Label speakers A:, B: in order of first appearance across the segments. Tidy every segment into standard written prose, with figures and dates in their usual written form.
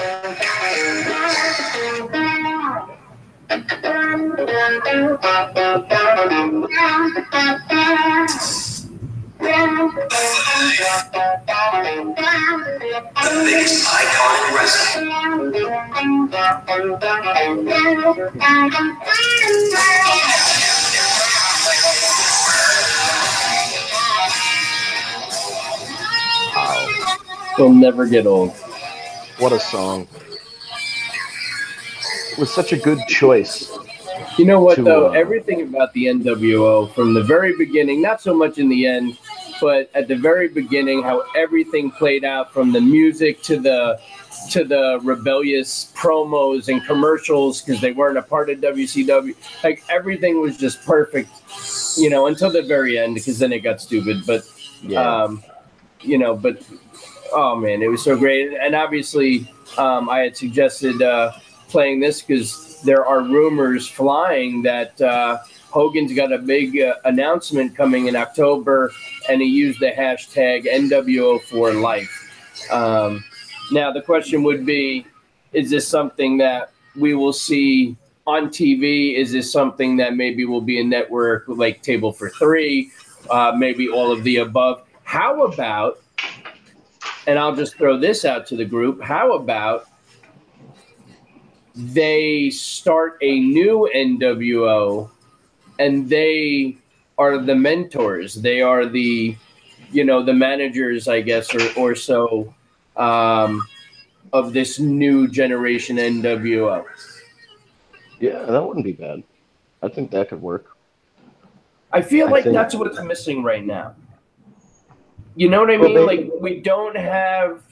A: The biggest icon in wrestling.
B: Wow.
C: Will never get old.
B: What a song. It was such a good choice.
C: You know what, though? Everything about the NWO from the very beginning, not so much in the end, but at the very beginning, how everything played out from the music to the rebellious promos and commercials because they weren't a part of WCW. Like, everything was just perfect, you know, until the very end, because then it got stupid. But, you know, but, oh, man, it was so great. And obviously, I had suggested playing this because there are rumors flying that Hogan's got a big announcement coming in October, and he used the hashtag NWO for life. Now, the question would be, is this something that we will see on TV? Is this something that maybe will be a network like Table for Three, maybe all of the above? How about, and I'll just throw this out to the group, how about they start a new NWO and they are the mentors. They are the, you know, the managers, I guess, or so, of this new generation NWO.
B: Yeah, that wouldn't be bad. I think that could work.
C: I feel like that's what's missing right now. You know what I mean? Like, we don't have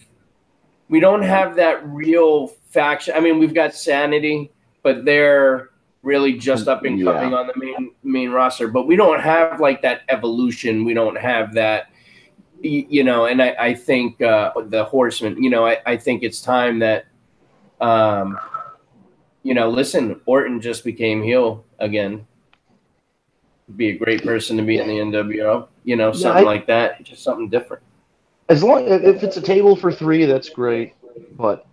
C: that real faction. I mean, we've got Sanity, but they're really just up and coming on the main roster. But we don't have like that evolution. We don't have that, you know. And I think the Horsemen. You know, I think it's time that, you know, listen, Orton just became heel again. Be a great person to be in the NWO. You know, something like that. Just something different.
B: As long if it's a table for three, that's great. But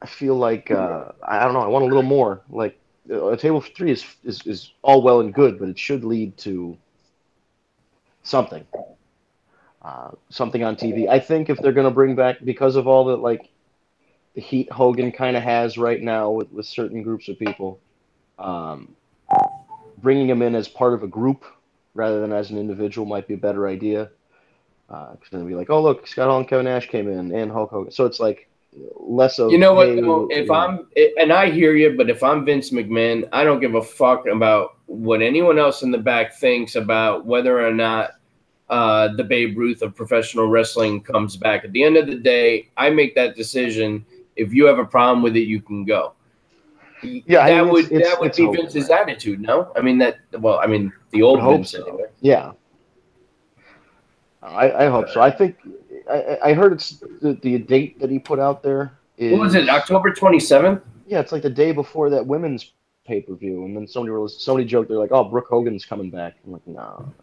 B: I feel like I don't know. I want a little more. Like a table for three is all well and good, but it should lead to something, something on TV. I think if they're going to bring back, because of all the heat Hogan kind of has right now with certain groups of people, bringing him in as part of a group rather than as an individual might be a better idea. Because then it'd be like, oh look, Scott Hall and Kevin Nash came in, and Hulk Hogan. So it's like less of.
C: You know what? Though, and I hear you, but if I'm Vince McMahon, I don't give a fuck about what anyone else in the back thinks about whether or not the Babe Ruth of professional wrestling comes back. At the end of the day, I make that decision. If you have a problem with it, you can go. Yeah, that would be Vince's attitude. No, I mean the old Vince anyway.
B: Yeah. I hope so. I think I heard it's the date that he put out there is.
C: What was it? October 27th?
B: Yeah, it's like the day before that women's pay-per-view, and then somebody joked, they're like, "Oh, Brooke Hogan's coming back." I'm like, no,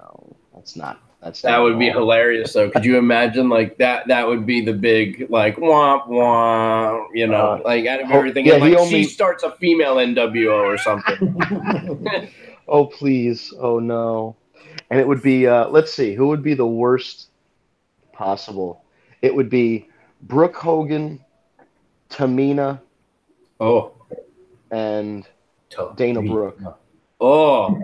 B: that's not.
C: That would be hilarious, though. Could you imagine like that? That would be the big like womp womp, you know, like out of everything.
B: Yeah,
C: and, she starts a female NWO or something.
B: Oh please! Oh no! And it would be, let's see, who would be the worst possible? It would be Brooke Hogan, Tamina, and Dana Brooke.
C: Oh.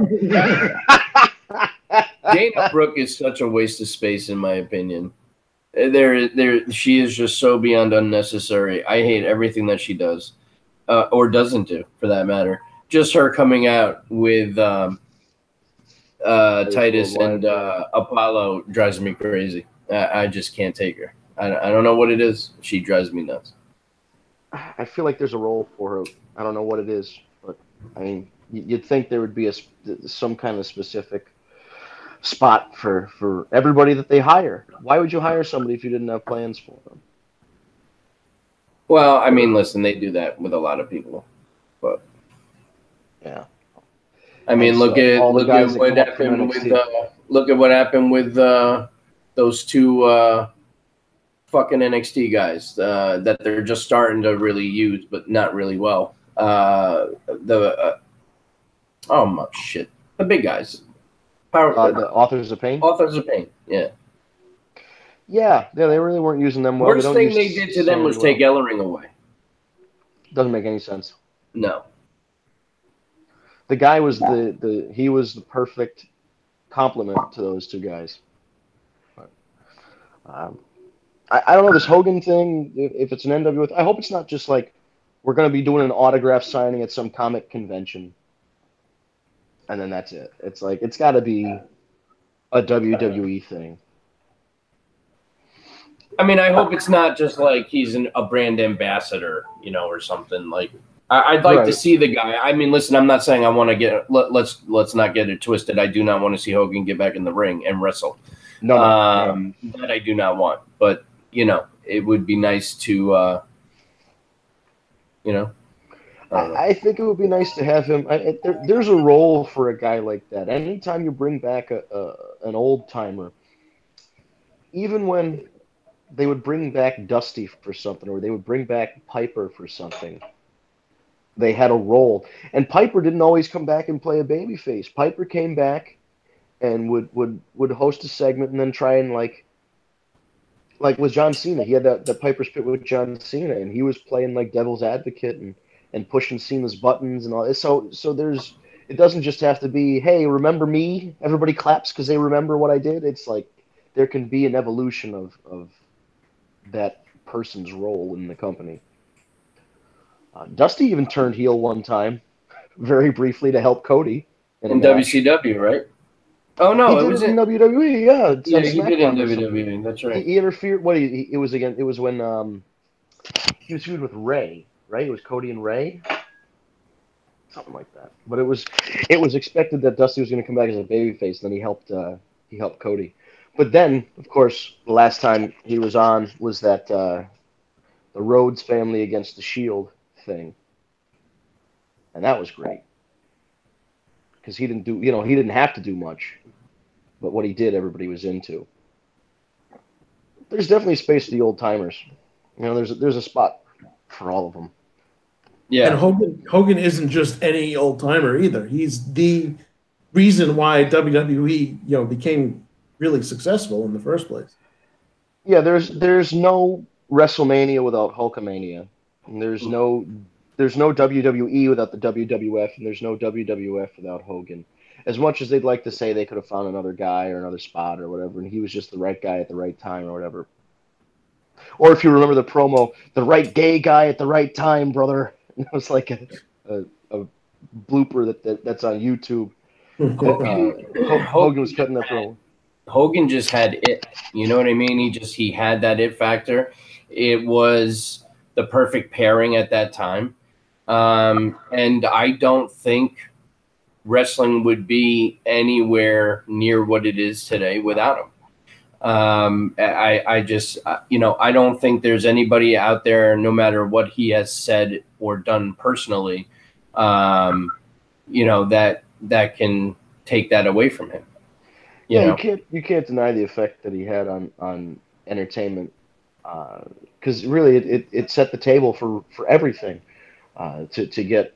C: Dana Brooke is such a waste of space, in my opinion. She is just so beyond unnecessary. I hate everything that she does, or doesn't do, for that matter. Just her coming out with Titus and Apollo drives me crazy. I just can't take her. I don't know what it is. She drives me nuts.
B: I feel like there's a role for her. I don't know what it is, but I mean, you'd think there would be some kind of specific spot for everybody that they hire. Why would you hire somebody if you didn't have plans for them?
C: Well, I mean, listen, they do that with a lot of people, but
B: yeah.
C: I mean, look at what happened with those two fucking NXT guys that they're just starting to really use, but not really well. The big guys.
B: The Authors of Pain?
C: Authors of Pain, yeah.
B: Yeah, they really weren't using them well.
C: Worst thing they did to them was take Ellering away.
B: Doesn't make any sense.
C: No.
B: The guy was he was the perfect complement to those two guys. I don't know this Hogan thing. If it's an NWO, I hope it's not just like we're going to be doing an autograph signing at some comic convention, and then that's it. It's like it's got to be a WWE thing.
C: I mean, I hope it's not just like he's a brand ambassador, or something like. I'd like to see the guy. I mean, listen, I'm not saying I want to get. Let's not get it twisted. I do not want to see Hogan get back in the ring and wrestle.
B: No.
C: That I do not want. But it would be nice to.
B: I think it would be nice to have him. There's a role for a guy like that. Anytime you bring back an old timer, even when they would bring back Dusty for something, or they would bring back Piper for something, they had a role. And Piper didn't always come back and play a babyface. Piper came back and would host a segment and then try and like with John Cena. He had the Piper's Pit with John Cena, and he was playing like devil's advocate and pushing Cena's buttons and all this. So it doesn't just have to be, hey, remember me? Everybody claps because they remember what I did. It's like there can be an evolution of that person's role in the company. Dusty even turned heel one time, very briefly, to help Cody
C: in WCW, right? Oh no,
B: it was in WWE. Yeah,
C: he did in WWE. That's right.
B: He interfered. It was when he was feuding with Ray, right? It was Cody and Ray, something like that. But it was expected that Dusty was going to come back as a babyface, and then he helped Cody. But then, of course, the last time he was on was that the Rhodes family against the Shield thing, and that was great because he didn't have to do much, but what he did, everybody was into. There's definitely space for the old timers. There's a spot for all of them.
D: Yeah, and Hogan isn't just any old timer either. He's the reason why WWE became really successful in the first place.
B: Yeah, there's no WrestleMania without Hulkamania. And there's no WWE without the WWF, and there's no WWF without Hogan. As much as they'd like to say they could have found another guy or another spot or whatever, and he was just the right guy at the right time or whatever. Or if you remember the promo, the right gay guy at the right time, brother. It was like a blooper that's on YouTube. Hogan was cutting that promo.
C: Hogan just had it. You know what I mean? He had that it factor. It was the perfect pairing at that time. And I don't think wrestling would be anywhere near what it is today without him. I don't think there's anybody out there, no matter what he has said or done personally, that can take that away from him.
B: You can't deny the effect that he had on entertainment. Because really, it set the table for everything. To get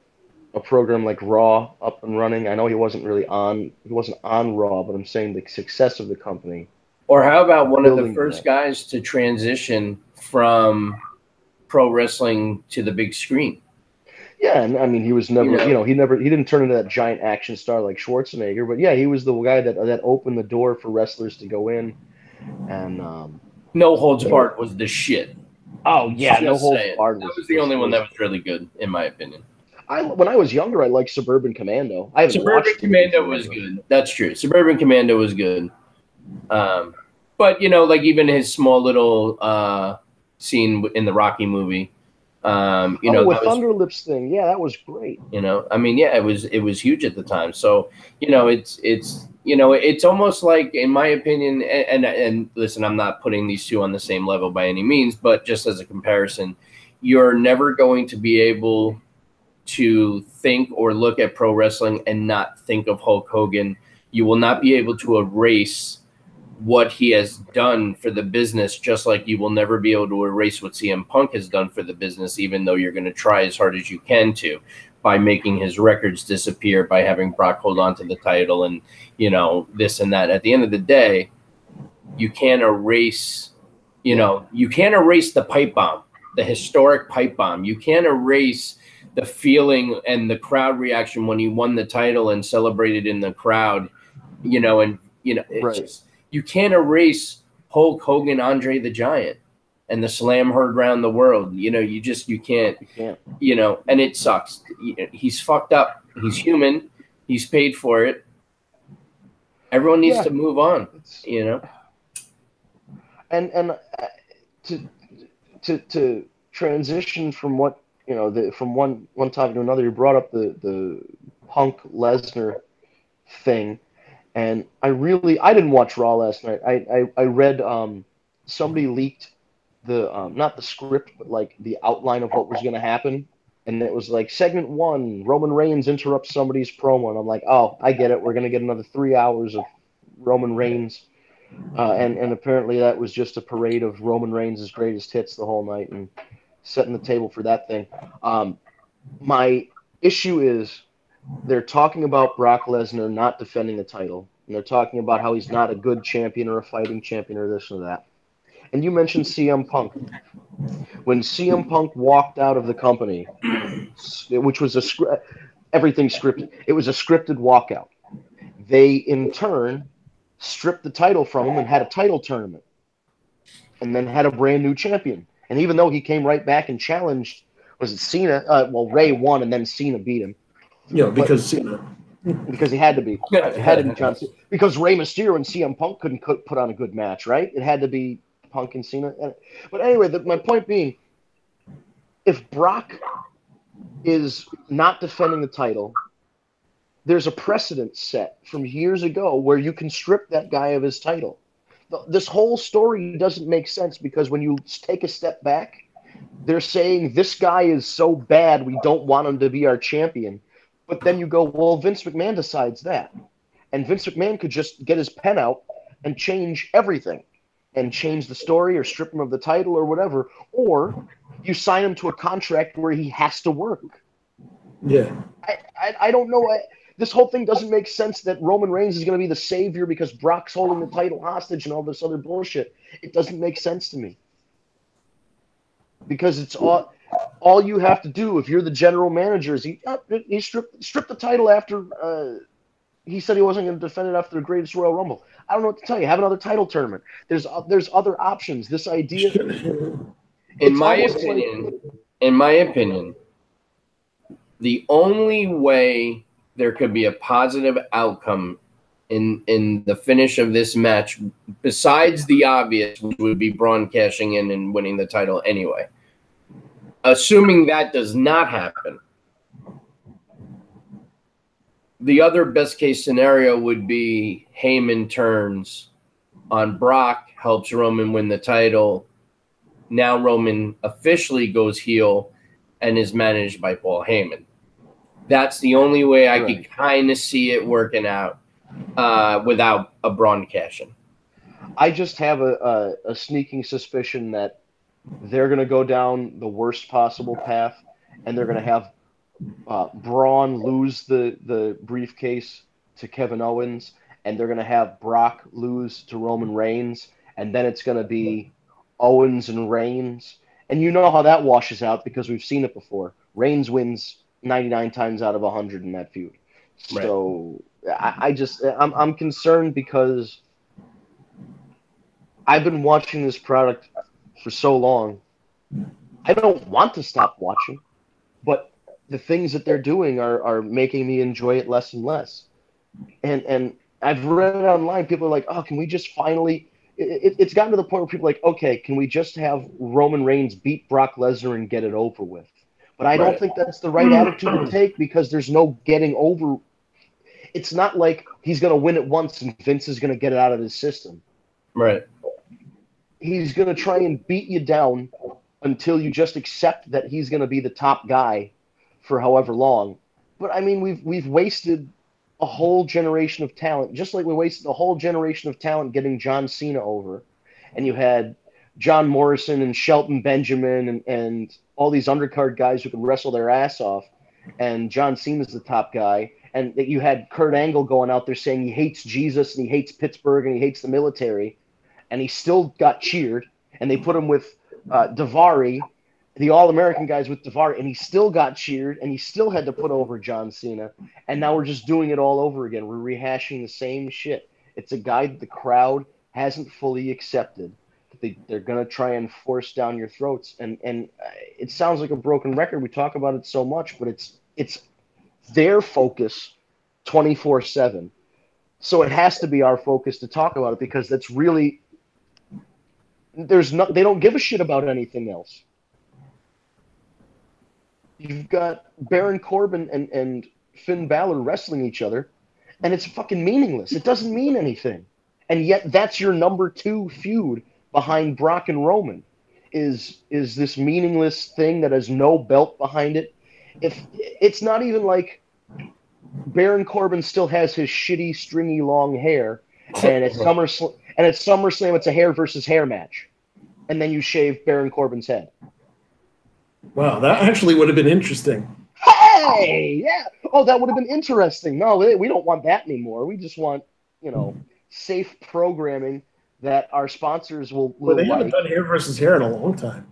B: a program like Raw up and running. I know he wasn't on Raw, but I'm saying the success of the company.
C: Or how about one of the first guys to transition from pro wrestling to the big screen?
B: Yeah, and I mean he was never, he didn't turn into that giant action star like Schwarzenegger, but yeah, he was the guy that opened the door for wrestlers to go in, and
C: No Holds Barred was the shit.
B: Oh yeah, No Holds Barred.
C: That was the only one that was really good, in my opinion.
B: When I was younger, I liked Suburban Commando.
C: Suburban Commando was good. That's true. Suburban Commando was good. But even his small little scene in the Rocky movie.
B: With Thunder Lips thing, yeah, that was great.
C: It was huge at the time. So it's almost like, in my opinion, and listen, I'm not putting these two on the same level by any means, but just as a comparison, you're never going to be able to think or look at pro wrestling and not think of Hulk Hogan. You will not be able to erase what he has done for the business, just like you will never be able to erase what CM Punk has done for the business, even though you're going to try as hard as you can to, by making his records disappear, by having Brock hold on to the title and, you know, this and that. At the end of the day, you can't erase, you know, you can't erase the pipe bomb, the historic pipe bomb. You can't erase the feeling and the crowd reaction when he won the title and celebrated in the crowd, you know, and, you know, it's just, you can't erase Hulk Hogan, Andre the Giant, and the slam heard around the world. You know, you can't, you know, and it sucks. He's fucked up. He's human. He's paid for it. Everyone needs to move on, you know?
B: And to transition from what, you know, from one topic to another, you brought up the Punk Lesnar thing. And I didn't watch Raw last night. I read somebody leaked the not the script, but like the outline of what was going to happen, and it was like segment 1, Roman Reigns interrupts somebody's promo, and I'm like, oh, I get it. We're going to get another 3 hours of Roman Reigns, and apparently that was just a parade of Roman Reigns' greatest hits the whole night and setting the table for that thing. My issue is, they're talking about Brock Lesnar not defending the title, and they're talking about how he's not a good champion or a fighting champion or this or that. And you mentioned CM Punk. When CM Punk walked out of the company, which was everything scripted, it was a scripted walkout. They, in turn, stripped the title from him and had a title tournament, and then had a brand new champion. And even though he came right back and challenged, was it Cena? Well, Ray won, and then Cena beat him.
D: You know, because Cena.
B: Because he had to be. It had to be John Cena. Because Rey Mysterio and CM Punk couldn't put on a good match, right? It had to be Punk and Cena. But anyway, my point being, if Brock is not defending the title, there's a precedent set from years ago where you can strip that guy of his title. This whole story doesn't make sense, because when you take a step back, they're saying this guy is so bad we don't want him to be our champion. But then you go, well, Vince McMahon decides that. And Vince McMahon could just get his pen out and change everything, and change the story or strip him of the title or whatever. Or you sign him to a contract where he has to work.
D: Yeah.
B: I don't know. This whole thing doesn't make sense, that Roman Reigns is going to be the savior because Brock's holding the title hostage and all this other bullshit. It doesn't make sense to me. Because it's all you have to do if you're the general manager is he stripped the title after he said he wasn't going to defend it after the Greatest Royal Rumble. I don't know what to tell you. Have another title tournament. There's other options. This idea,
C: in my opinion, the only way there could be a positive outcome in the finish of this match, besides the obvious, which would be Braun cashing in and winning the title anyway, assuming that does not happen, the other best case scenario would be Heyman turns on Brock, helps Roman win the title. Now Roman officially goes heel and is managed by Paul Heyman. That's the only way I could kind of see it working out without a Braun cash-in.
B: I just have a sneaking suspicion that they're going to go down the worst possible path, and they're going to have Braun lose the briefcase to Kevin Owens, and they're going to have Brock lose to Roman Reigns, and then it's going to be Owens and Reigns. And you know how that washes out, because we've seen it before. Reigns wins 99 times out of 100 in that feud.
C: Right.
B: So I'm concerned, because I've been watching this product for so long. I don't want to stop watching, but the things that they're doing are making me enjoy it less and less. And I've read it online. People are like, oh, can we just finally... It's gotten to the point where people are like, okay, can we just have Roman Reigns beat Brock Lesnar and get it over with? But I don't think that's the right attitude to take, because there's no getting over. It's not like he's going to win it once and Vince is going to get it out of his system.
C: Right.
B: He's going to try and beat you down until you just accept that he's going to be the top guy for however long. But I mean, we've wasted a whole generation of talent, just like we wasted a whole generation of talent getting John Cena over. And you had John Morrison and Shelton Benjamin and all these undercard guys who could wrestle their ass off. And John Cena's the top guy. And you had Kurt Angle going out there saying he hates Jesus and he hates Pittsburgh and he hates the military. And he still got cheered. And they put him with Daivari, the All-American guys with Daivari, and he still got cheered, and he still had to put over John Cena. And now we're just doing it all over again. We're rehashing the same shit. It's a guy that the crowd hasn't fully accepted. They're going to try and force down your throats. And it sounds like a broken record. We talk about it so much, but it's their focus 24/7. So it has to be our focus to talk about it because that's really they don't give a shit about anything else. You've got Baron Corbin and Finn Balor wrestling each other, and it's fucking meaningless. It doesn't mean anything. And yet that's your number 2 feud behind Brock and Roman is this meaningless thing that has no belt behind it. If it's not even like Baron Corbin still has his shitty, stringy, long hair, and at SummerSlam it's a hair versus hair match, and then you shave Baron Corbin's head.
D: Wow, that actually would have been interesting.
B: Hey, yeah. Oh, that would have been interesting. No, we don't want that anymore. We just want, safe programming that our sponsors will
D: they haven't done hair versus hair in a long time.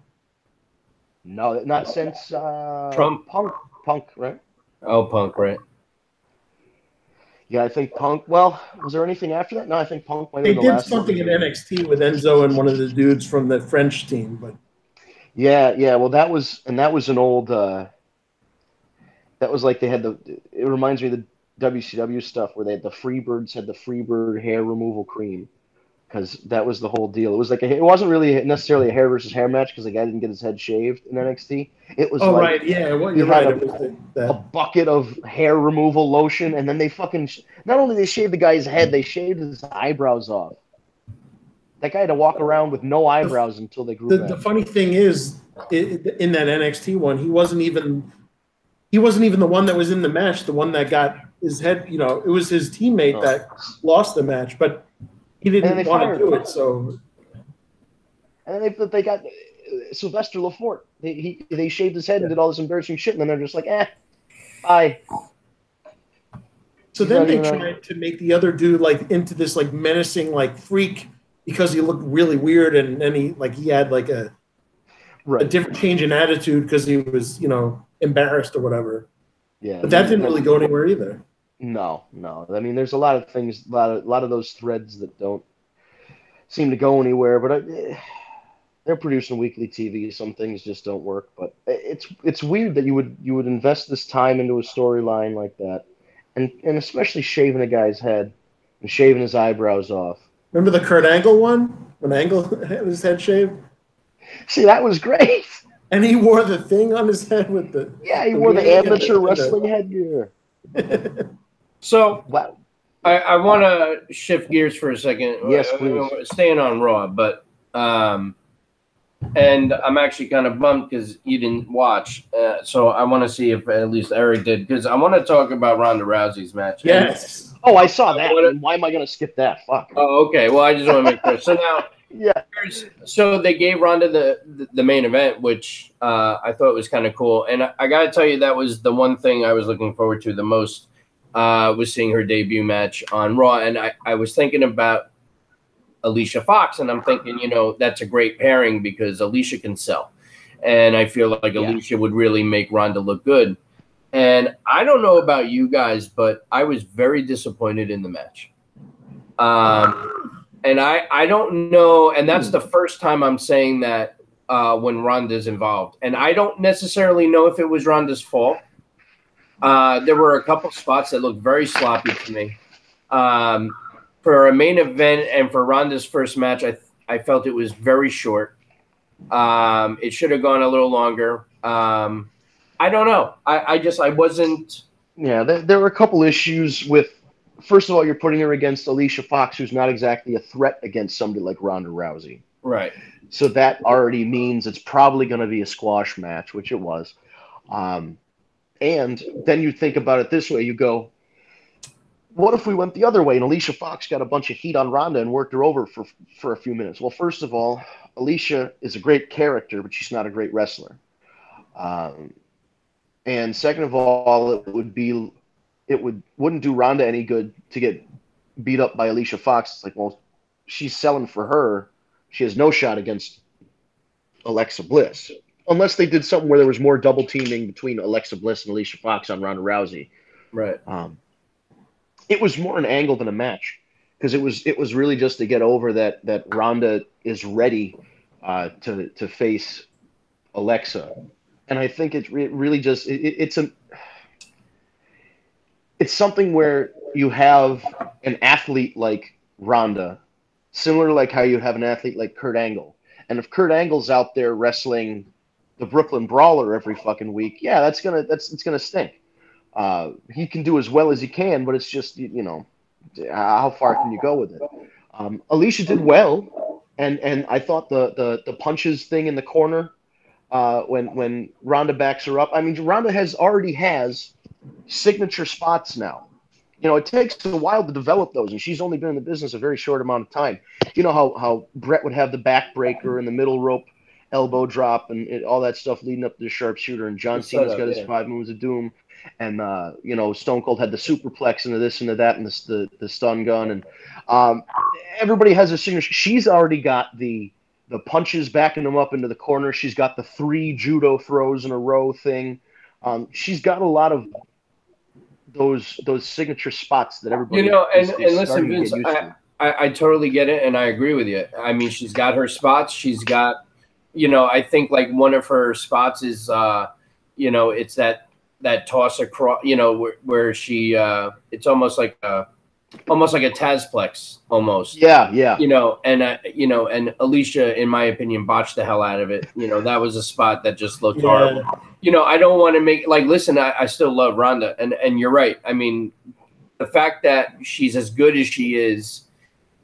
B: No, not since
C: Trump.
B: Punk, right?
C: Oh, Punk, right.
B: Yeah, I think Punk. Well, was there anything after that? No, I think Punk might have
D: They
B: been the
D: did
B: last
D: something
B: one.
D: in NXT with Enzo and one of the dudes from the French team, but
B: yeah. Well, that was an old. That was like they had it reminds me of the WCW stuff where the Freebirds had the Freebird hair removal cream, because that was the whole deal. It was like it wasn't really necessarily a hair versus hair match because the guy didn't get his head shaved in NXT. It was
D: right, yeah, well, you're right. It was
B: a bucket of hair removal lotion, and then they fucking not only they shaved the guy's head, they shaved his eyebrows off. That guy had to walk around with no eyebrows until they grew back.
D: The funny thing is, in that NXT one, he wasn't even the one that was in the match. The one that got his head, it was his teammate that lost the match, but he didn't want to do it. So,
B: and then they got Sylvester Lafort. They shaved his head and did all this embarrassing shit, and then they're just like, bye.
D: So then they tried to make the other dude into this menacing freak because he looked really weird, and then he had a different change in attitude because he was embarrassed or whatever.
B: Yeah,
D: but that didn't really go anywhere either.
B: No. I mean, there's a lot of things, a lot of those threads that don't seem to go anywhere. But they're producing weekly TV. Some things just don't work. But it's weird that you would invest this time into a storyline like that, and especially shaving a guy's head and shaving his eyebrows off.
D: Remember the Kurt Angle one when Angle had his head shaved?
B: See, that was great.
D: And he wore the thing on his head with the...
B: Yeah, he wore the amateur wrestling headgear.
C: So, wow. I want to shift gears for a second.
B: Yes, please.
C: Staying on Raw, but... and I'm actually kind of bummed because you didn't watch. So I want to see if at least Eric did, because I want to talk about Ronda Rousey's match.
B: Yes. I saw that. Why am I going to skip that? Fuck.
C: Oh, okay. Well, I just want to make sure. So now...
B: Yeah.
C: So they gave Ronda the main event, which I thought was kind of cool. And I got to tell you, that was the one thing I was looking forward to the most, was seeing her debut match on Raw. And I was thinking about Alicia Fox, and I'm thinking, that's a great pairing because Alicia can sell. And I feel like Alicia would really make Ronda look good. And I don't know about you guys, but I was very disappointed in the match. And I don't know, and that's the first time I'm saying that when Ronda's involved. And I don't necessarily know if it was Ronda's fault. There were a couple spots that looked very sloppy to me. For a main event and for Ronda's first match, I felt it was very short. It should have gone a little longer. I don't know. I wasn't...
B: Yeah, there were a couple issues with... First of all, you're putting her against Alicia Fox, who's not exactly a threat against somebody like Ronda Rousey.
C: Right.
B: So that already means it's probably going to be a squash match, which it was. And then you think about it this way. You go, what if we went the other way and Alicia Fox got a bunch of heat on Ronda and worked her over for a few minutes? Well, first of all, Alicia is a great character, but she's not a great wrestler. And second of all, wouldn't do Ronda any good to get beat up by Alicia Fox. It's like, well, she's selling for her. She has no shot against Alexa Bliss. Unless they did something where there was more double teaming between Alexa Bliss and Alicia Fox on Ronda Rousey.
C: Right.
B: It was more an angle than a match, because it was really just to get over that Ronda is ready to face Alexa, and I think it really just it's something where you have an athlete like Ronda, similar to like how you have an athlete like Kurt Angle, and if Kurt Angle's out there wrestling the Brooklyn Brawler every fucking week, yeah, it's gonna stink. He can do as well as he can, but it's just, how far can you go with it? Alicia did well, and I thought the punches thing in the corner when Ronda backs her up. I mean, Ronda already has signature spots now. It takes a while to develop those, and she's only been in the business a very short amount of time. You know how Brett would have the backbreaker and the middle rope elbow drop and all that stuff leading up to the sharpshooter, and John Cena's got his 5 moves of doom. And Stone Cold had the superplex into this and that, and the stun gun, and everybody has a signature. She's already got the punches backing them up into the corner. She's got the 3 judo throws in a row thing. She's got a lot of those signature spots that everybody
C: is listen, Vince, I totally get it, and I agree with you. I mean, she's got her spots. She's got, I think like one of her spots is, it's that toss across, where she, it's almost like a Tazplex almost.
B: Yeah.
C: And Alicia, in my opinion, botched the hell out of it. That was a spot that just looked horrible. I don't want to make listen, I still love Ronda, and you're right. I mean, the fact that she's as good as she is,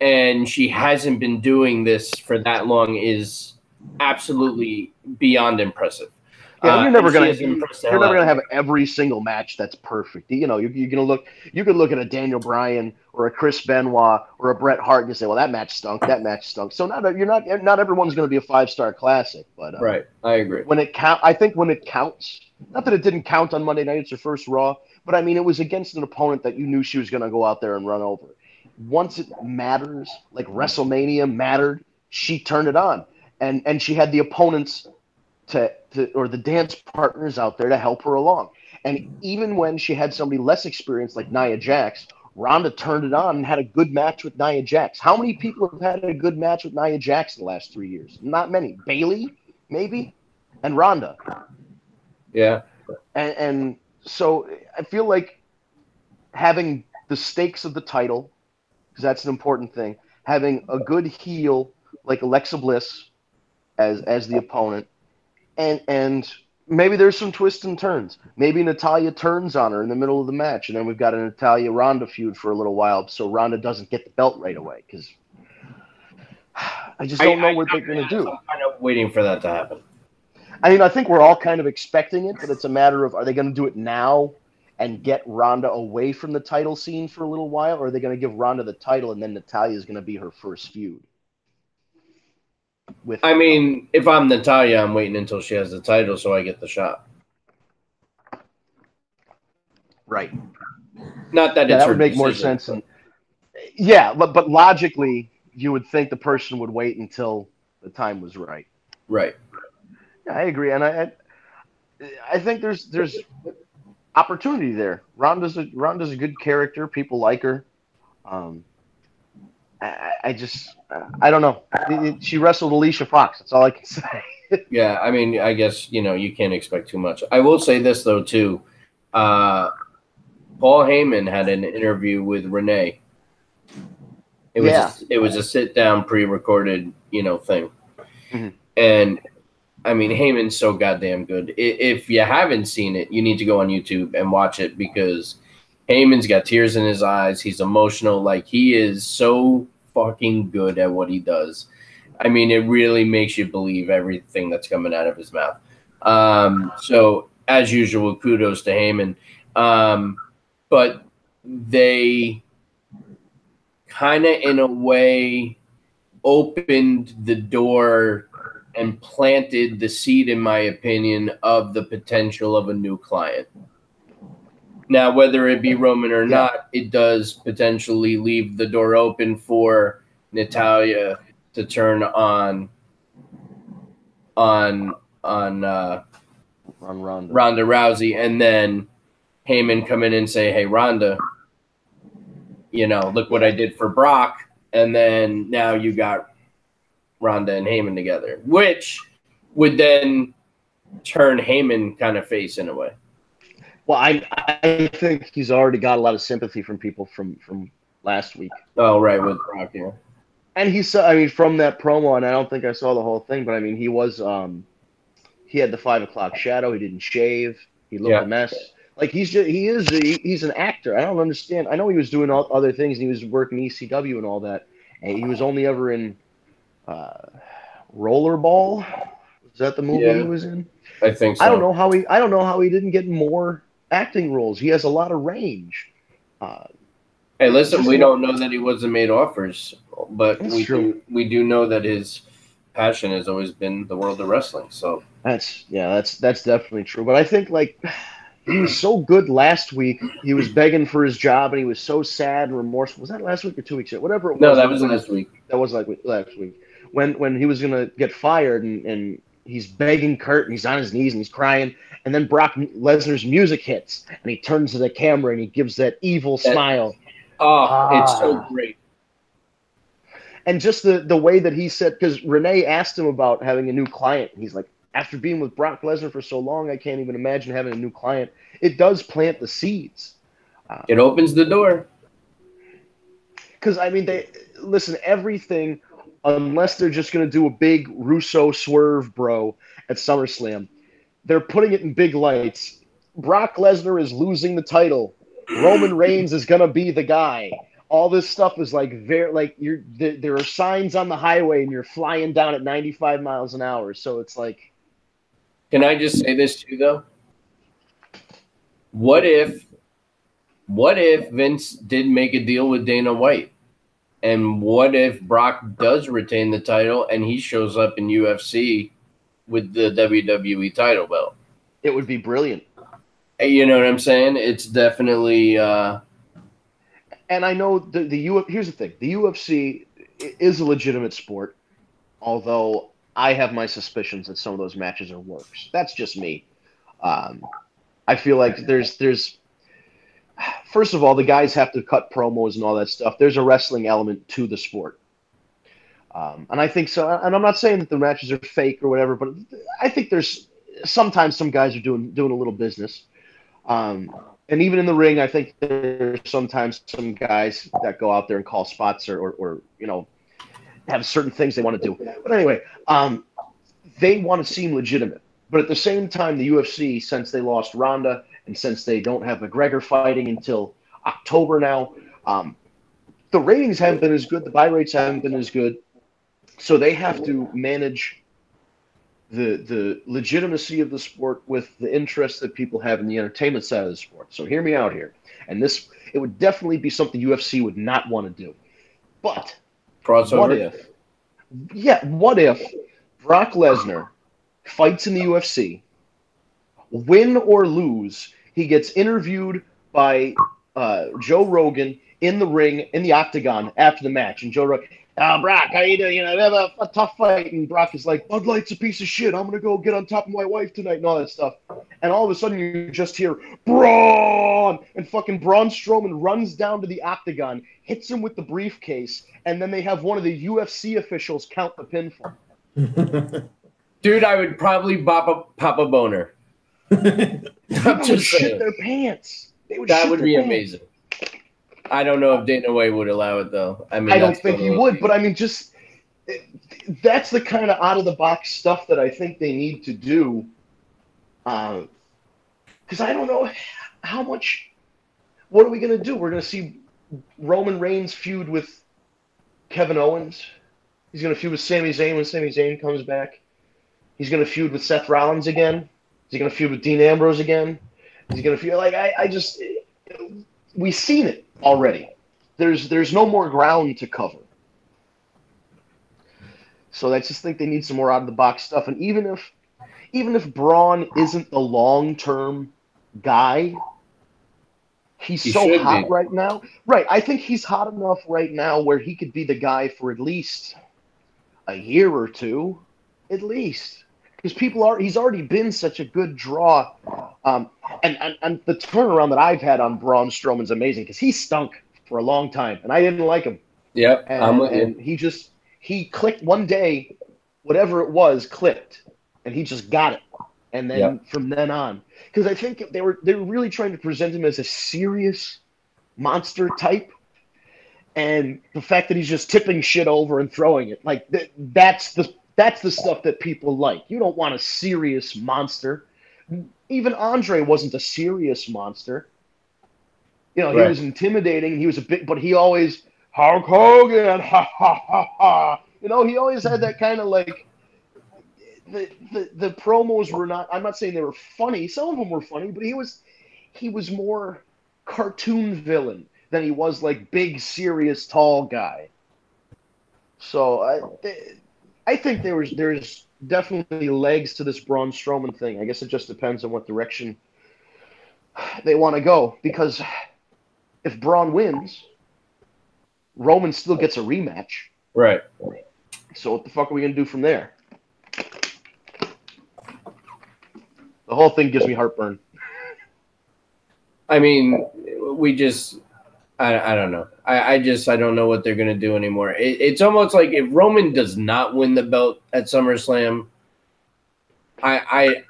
C: and she hasn't been doing this for that long is absolutely beyond impressive.
B: Yeah, you're never gonna have every single match that's perfect. You could look at a Daniel Bryan or a Chris Benoit or a Bret Hart and you say, well, that match stunk. So not everyone's gonna be a 5-star classic, but
C: right, I agree.
B: I think when it counts, not that it didn't count on Monday night, it's her first Raw, but I mean it was against an opponent that you knew she was gonna go out there and run over. Once it matters, like WrestleMania mattered, she turned it on, and she had the opponents or the dance partners out there to help her along. And even when she had somebody less experienced like Nia Jax, Ronda turned it on and had a good match with Nia Jax. How many people have had a good match with Nia Jax in the last 3 years? Not many. Bayley, maybe, and Ronda.
C: Yeah.
B: And so I feel like having the stakes of the title, because that's an important thing, having a good heel like Alexa Bliss as the opponent, and maybe there's some twists and turns. Maybe Natalya turns on her in the middle of the match, and then we've got a Natalya-Ronda feud for a little while, so Ronda doesn't get the belt right away, because I just don't know what they're going to do.
C: I'm kind of waiting for that to happen.
B: I mean, I think we're all kind of expecting it, but it's a matter of, are they going to do it now and get Ronda away from the title scene for a little while, or are they going to give Ronda the title and then Natalya is going to be her first feud?
C: I mean, if I'm Natalya, I'm waiting until she has the title so I get the shot.
B: Right.
C: Not that
B: that would make more sense. But logically, you would think the person would wait until the time was right.
C: Right.
B: Yeah, I agree, and I think there's opportunity there. Ronda's a good character. People like her. I don't know. She wrestled Alicia Fox. That's all I can say.
C: Yeah, I mean, I guess, you can't expect too much. I will say this, though, too. Paul Heyman had an interview with Renee. It was a sit-down, pre-recorded, thing. Mm-hmm. And, I mean, Heyman's so goddamn good. If you haven't seen it, you need to go on YouTube and watch it, because Heyman's got tears in his eyes. He's emotional. Like, he is so fucking good at what he does. I mean, it really makes you believe everything that's coming out of his mouth. So, as usual, kudos to Heyman. But they kind of in a way opened the door and planted the seed, in my opinion, of the potential of a new client. Now, whether it be Roman or not, it does potentially leave the door open for Natalya to turn on Ronda Rousey, and then Heyman come in and say, "Hey, Ronda, look what I did for Brock," and then now you got Ronda and Heyman together, which would then turn Heyman kind of face in a way.
B: Well, I think he's already got a lot of sympathy from people from last week.
C: Oh, right, with Brock, yeah.
B: And he saw, from that promo, and I don't think I saw the whole thing, but he was, he had the 5 o'clock shadow. He didn't shave. He looked a mess. Like he's an actor. I don't understand. I know he was doing other things, and he was working ECW and all that. And he was only ever in Rollerball. Is that the movie he was in?
C: I think so.
B: I don't know how he didn't get more acting roles. He has a lot of range.
C: Hey, listen, we don't know that he wasn't made offers, but we do know that his passion has always been the world of wrestling. So
B: that's definitely true. But I think he was so good last week. He was begging for his job, and he was so sad and remorseful. Was that last week or 2 weeks ago? Whatever it was.
C: No, that was last week.
B: That was last week. When he was gonna get fired, and he's begging Kurt, and he's on his knees and he's crying, and then Brock Lesnar's music hits, and he turns to the camera and he gives that evil smile.
C: It's so great.
B: And just the way that he said, because Renee asked him about having a new client, and he's like, after being with Brock Lesnar for so long, I can't even imagine having a new client. It does plant the seeds.
C: It opens the door.
B: Because, listen, everything, unless they're just going to do a big Russo swerve, bro, at SummerSlam, they're putting it in big lights. Brock Lesnar is losing the title. Roman Reigns is going to be the guy. All this stuff is there are signs on the highway and you're flying down at 95 miles an hour. So it's like.
C: Can I just say this too, though? What if Vince did make a deal with Dana White? And what if Brock does retain the title and he shows up in UFC with the WWE title belt?
B: It would be brilliant.
C: You know what I'm saying? It's definitely.
B: And I know here's the thing: the UFC is a legitimate sport, although I have my suspicions that some of those matches are works. That's just me. I feel like there's first of all, the guys have to cut promos and all that stuff. There's a wrestling element to the sport. And I think so. And I'm not saying that the matches are fake or whatever, but I think there's sometimes some guys are doing a little business. And even in the ring, I think there's sometimes some guys that go out there and call spots or have certain things they want to do. But anyway, they want to seem legitimate. But at the same time, the UFC, since they lost Ronda and since they don't have McGregor fighting until October now, the ratings haven't been as good. The buy rates haven't been as good. So they have to manage the legitimacy of the sport with the interest that people have in the entertainment side of the sport. So hear me out here. And it would definitely be something UFC would not want to do. But
C: crossover.
B: What if Brock Lesnar fights in the UFC, win or lose, he gets interviewed by Joe Rogan in the ring, in the octagon after the match, and Joe Rogan, Brock, how you doing? We have a tough fight. And Brock is like, Bud Light's a piece of shit. I'm going to go get on top of my wife tonight and all that stuff. And all of a sudden you just hear, Braun! And fucking Braun Strowman runs down to the octagon, hits him with the briefcase, and then they have one of the UFC officials count the pinfall.
C: Dude, I would probably pop a boner.
B: They would shit their pants.
C: That would be amazing. I don't know if Dana White would allow it, though. I
B: don't think he would, but that's the kind of out-of-the-box stuff that I think they need to do. Because I don't know how much. What are we going to do? We're going to see Roman Reigns feud with Kevin Owens. He's going to feud with Sami Zayn when Sami Zayn comes back. He's going to feud with Seth Rollins again. Is he going to feud with Dean Ambrose again? Is he going to feud we've seen it already. there's no more ground to cover. So I just think they need some more out of the box stuff. And even if Braun isn't the long-term guy, he's so hot right now. Right, I think he's hot enough right now where he could be the guy for at least a year or two, at least. Because he's already been such a good draw. And the turnaround that I've had on Braun Strowman's amazing because he stunk for a long time, and I didn't like him.
C: Yep,
B: and he clicked one day, whatever it was, clicked, and he just got it. And then from then on, because I think they were really trying to present him as a serious monster type, and the fact that he's just tipping shit over and throwing it, like that's the stuff that people like. You don't want a serious monster. Even Andre wasn't a serious monster. He was intimidating. He was a bit, but he always Hulk Hogan, ha ha ha ha. He always had that kind of like. The promos were not. I'm not saying they were funny. Some of them were funny, but he was more cartoon villain than he was like big, serious, tall guy. So I think there's definitely legs to this Braun Strowman thing. I guess it just depends on what direction they want to go. Because if Braun wins, Roman still gets a rematch.
C: Right.
B: So what the fuck are we gonna do from there? The whole thing gives me heartburn.
C: I mean, I don't know. I don't know what they're going to do anymore. It's almost like if Roman does not win the belt at SummerSlam, I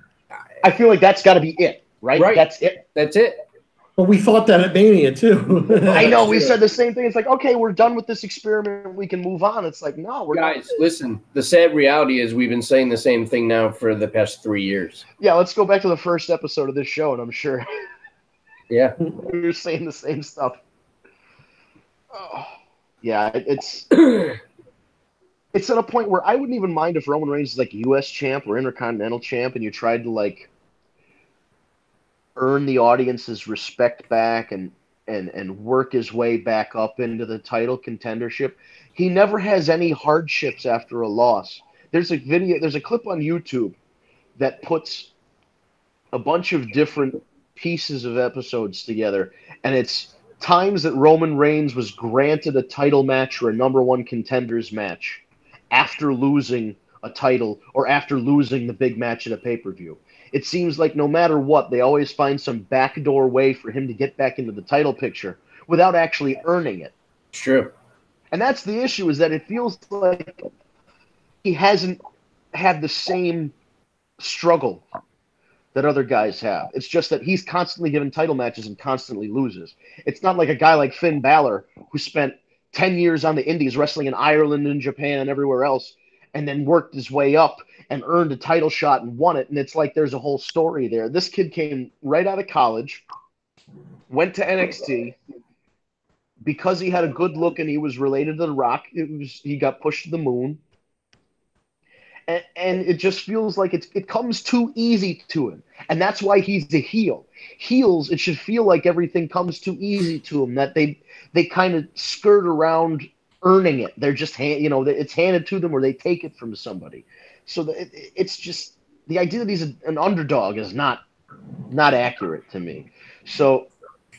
B: feel like that's got to be it, right? That's it.
C: That's it.
D: But we thought that at Mania, too.
B: I know. We said the same thing. It's like, okay, we're done with this experiment. We can move on. It's like, no, we're not.
C: Guys, listen. The sad reality is we've been saying the same thing now for the past 3 years.
B: Yeah, let's go back to the first episode of this show, and I'm sure.
C: Yeah.
B: We were saying the same stuff. Oh, yeah, it's it's at a point where I wouldn't even mind if Roman Reigns is like U.S. champ or Intercontinental champ, and you tried to like earn the audience's respect back and work his way back up into the title contendership. He never has any hardships after a loss. There's a clip on YouTube that puts a bunch of different pieces of episodes together, and it's times that Roman Reigns was granted a title match or a number one contenders match after losing a title or after losing the big match at a pay-per-view. It seems like no matter what, they always find some backdoor way for him to get back into the title picture without actually earning it.
C: It's true.
B: And that's the issue, is that it feels like he hasn't had the same struggle that other guys have. It's just that he's constantly given title matches and constantly loses. It's not like a guy like Finn Balor who spent 10 years on the indies wrestling in Ireland and Japan and everywhere else and then worked his way up and earned a title shot and won it. And it's like there's a whole story there. This kid came right out of college, went to NXT. Because he had a good look and he was related to The Rock, he got pushed to the moon. And it just feels like it comes too easy to him. And that's why he's a heel. Heels, it should feel like everything comes too easy to them, that they kind of skirt around earning it. They're just, it's handed to them or they take it from somebody. So it's just, the idea that he's an underdog is not accurate to me. So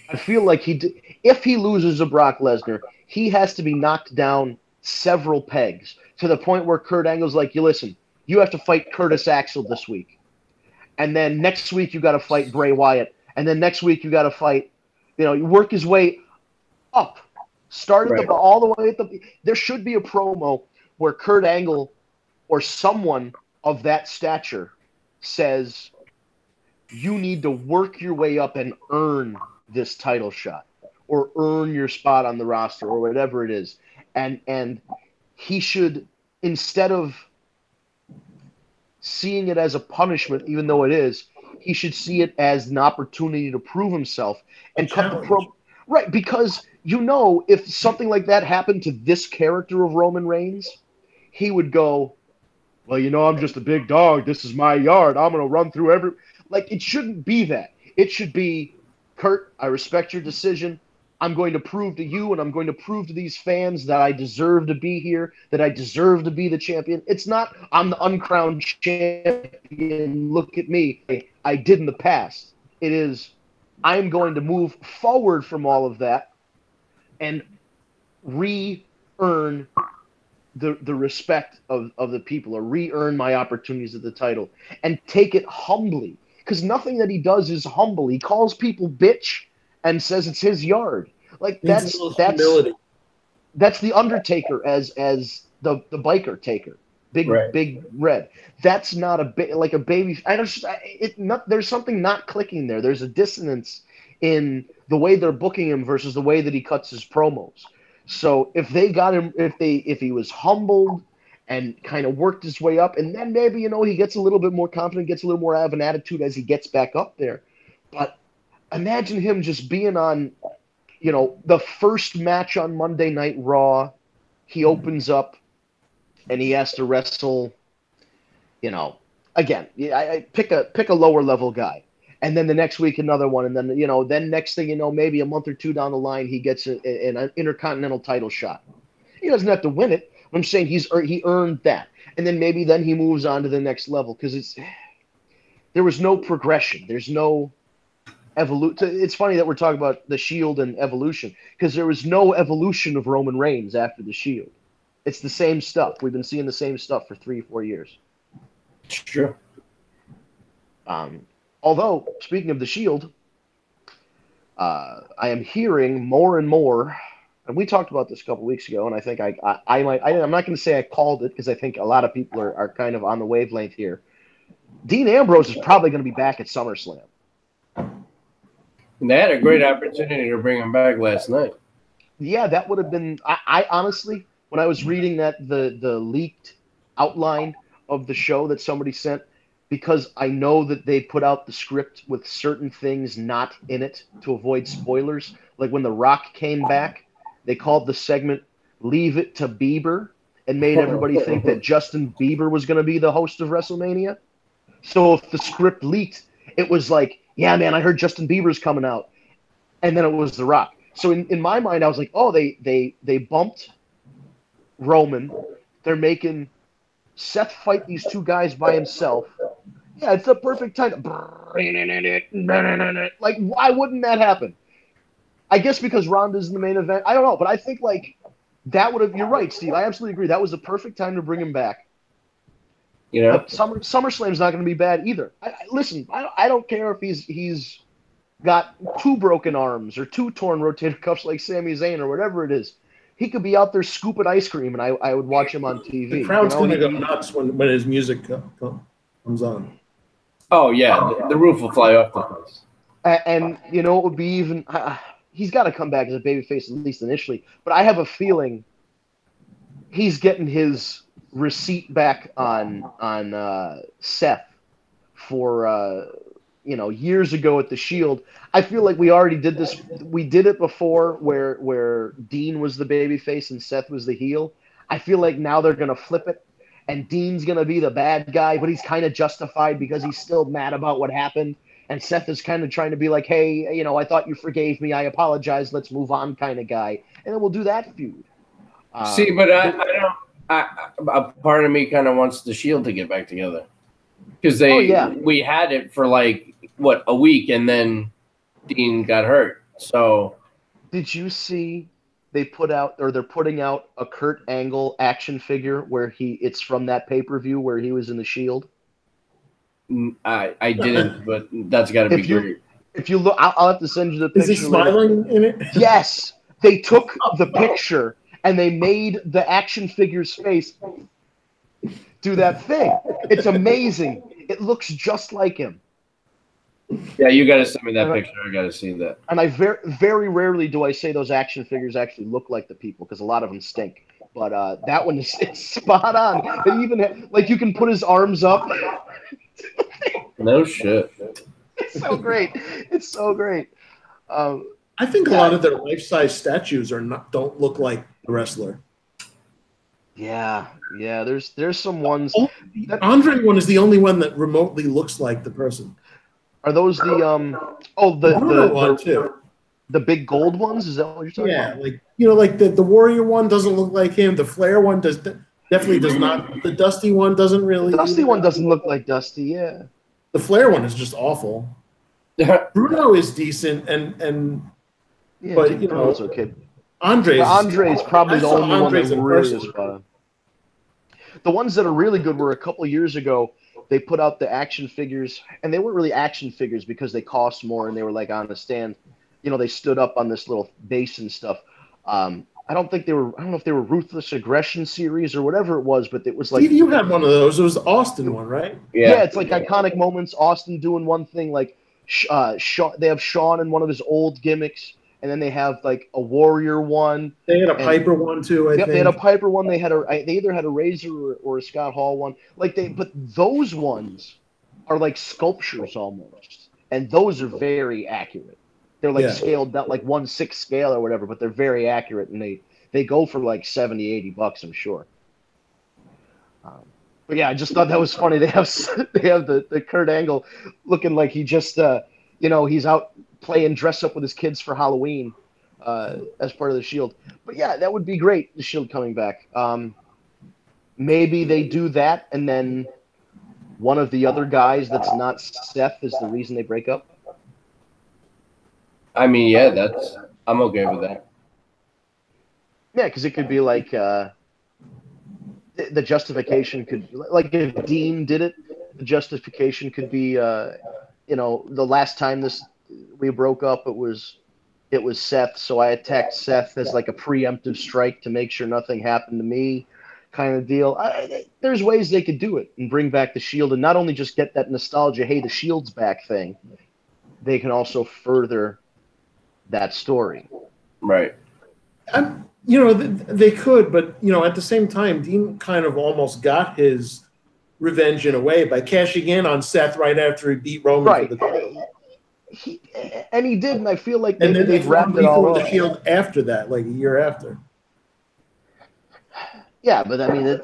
B: I feel like if he loses to Brock Lesnar, he has to be knocked down several pegs to the point where Kurt Angle's like, listen, you have to fight Curtis Axel this week. And then next week you got to fight Bray Wyatt. And then next week you got to fight, you work his way up. Start at all the way at there should be a promo where Kurt Angle or someone of that stature says, you need to work your way up and earn this title shot or earn your spot on the roster or whatever it is. And he should, instead of seeing it as a punishment, even though it is, he should see it as an opportunity to prove himself and cut the promo. Right, because if something like that happened to this character of Roman Reigns, he would go, well, I'm just a big dog. This is my yard. I'm going to run through every... Like, it shouldn't be that. It should be, Kurt, I respect your decision. I'm going to prove to you and I'm going to prove to these fans that I deserve to be here, that I deserve to be the champion. It's not, I'm the uncrowned champion, look at me, I did in the past. It is, I'm going to move forward from all of that and re-earn the respect of the people, or re-earn my opportunities at the title, and take it humbly. Because nothing that he does is humble. He calls people bitch and says it's his yard. Like that's the Undertaker as the biker taker, big red. That's not like a baby. There's something not clicking there. There's a dissonance in the way they're booking him versus the way that he cuts his promos. So if they got him, if he was humbled and kind of worked his way up, and then maybe, he gets a little bit more confident, gets a little more of an attitude as he gets back up there. But imagine him just being on, the first match on Monday Night Raw, he opens up and he has to wrestle, again, I pick a lower level guy. And then the next week, another one. And then, then next thing you know, maybe a month or two down the line, he gets an Intercontinental title shot. He doesn't have to win it. I'm saying he earned that. And then maybe then he moves on to the next level because there was no progression. There's no evolution. It's funny that we're talking about the Shield and evolution because there was no evolution of Roman Reigns after the Shield. It's the same stuff. We've been seeing the same stuff for 3-4 years.
C: Sure.
B: Although, speaking of the Shield, I am hearing more and more, and we talked about this a couple weeks ago, and I think I'm not going to say I called it because I think a lot of people are kind of on the wavelength here. Dean Ambrose is probably going to be back at SummerSlam.
C: They had a great opportunity to bring him back last night.
B: Yeah, that would have been. I honestly, when I was reading the leaked outline of the show that somebody sent, because I know that they put out the script with certain things not in it to avoid spoilers. Like when The Rock came back, they called the segment "Leave It to Bieber" and made everybody think that Justin Bieber was going to be the host of WrestleMania. So if the script leaked, it was like, yeah, man, I heard Justin Bieber's coming out. And then it was The Rock. So in my mind, I was like, oh, they bumped Roman. They're making Seth fight these two guys by himself. Yeah, it's the perfect time. Like, why wouldn't that happen? I guess because Ronda's in the main event. I don't know, but I think like that would have. You're right, Steve. I absolutely agree. That was the perfect time to bring him back. But SummerSlam's not going to be bad either. Listen, I don't care if he's got 2 broken arms or 2 torn rotator cuffs like Sami Zayn or whatever it is. He could be out there scooping ice cream, and I would watch him on TV.
D: The crowd's going to go nuts when his music comes on.
C: Oh, yeah. The roof will fly off the place.
B: And it would be even he's got to come back as a babyface, at least initially. But I have a feeling he's getting his receipt back on Seth for years ago at the Shield. I feel like we already did this. We did it before where Dean was the babyface and Seth was the heel. I feel like now they're gonna flip it, and Dean's gonna be the bad guy, but he's kind of justified because he's still mad about what happened. And Seth is kind of trying to be like, hey, I thought you forgave me. I apologize. Let's move on, kind of guy. And then we'll do that feud.
C: See, but I don't. A part of me kind of wants the Shield to get back together because we had it for like a week, and then Dean got hurt. So,
B: did you see they're putting out a Kurt Angle action figure where it's from that pay-per-view where he was in the Shield?
C: I didn't, but that's got to be great.
B: If you look, I'll have to send you the picture.
D: Is he smiling in it?
B: Yes, they took the picture. And they made the action figure's face do that thing. It's amazing. It looks just like him.
C: Yeah, you got to send me that picture. I got to see that.
B: And I very rarely do I say those action figures actually look like the people because a lot of them stink. But that one is spot on. They even you can put his arms up.
C: No shit.
B: It's so great. It's so great.
D: I think a lot of their life-size statues don't look like the wrestler.
B: Yeah. There's some ones.
D: The Andre one is the only one that remotely looks like the person.
B: Are those the one too? The big gold ones? Is that what you're talking about?
D: Yeah, like like the Warrior one doesn't look like him. The Flair one definitely does not. The Dusty one doesn't really.
B: The Dusty one doesn't look like Dusty. Yeah.
D: The Flair one is just awful. Bruno is decent,
B: Yeah,
D: but
B: Bruno's okay.
D: Andre's
B: probably the only one that really is
D: person.
B: fun. The ones that are really good were a couple years ago. They put out the action figures, and they weren't really action figures because they cost more, and they were like on the stand. They stood up on this little base and stuff. I don't know if they were Ruthless Aggression series or whatever it was, but it was like.
D: Steve, you had one of those. It was the Austin one, right?
B: Yeah, it's like iconic moments. Austin doing one thing, like they have Shawn in one of his old gimmicks. And then they have like a Warrior one.
D: They had a Piper one too. I think
B: they had a Piper one. They either had a Razor or a Scott Hall one. But those ones are like sculptures almost, and those are very accurate. They're like scaled down, like 1/6 scale or whatever, but they're very accurate, and they go for like $70-$80, I'm sure. But yeah, I just thought that was funny. They have the Kurt Angle looking like he just he's out playing dress up with his kids for Halloween as part of the Shield. But yeah, that would be great, the Shield coming back. Maybe they do that, and then one of the other guys that's not Seth is the reason they break up.
C: I mean, yeah, I'm okay with that.
B: Yeah, because it could be like the justification could, like if Dean did it, the justification could be, the last time we broke up, it was Seth, so I attacked Seth as like a preemptive strike to make sure nothing happened to me, kind of deal. There's ways they could do it and bring back the Shield, and not only just get that nostalgia, hey, the Shield's back thing. They can also further that story.
C: Right.
D: They could, but at the same time, Dean kind of almost got his revenge in a way by cashing in on Seth right after he beat Roman for the title.
B: He did, and I feel like
D: they've
B: wrapped it all up.
D: The Shield after that, like a year after.
B: Yeah, but I mean,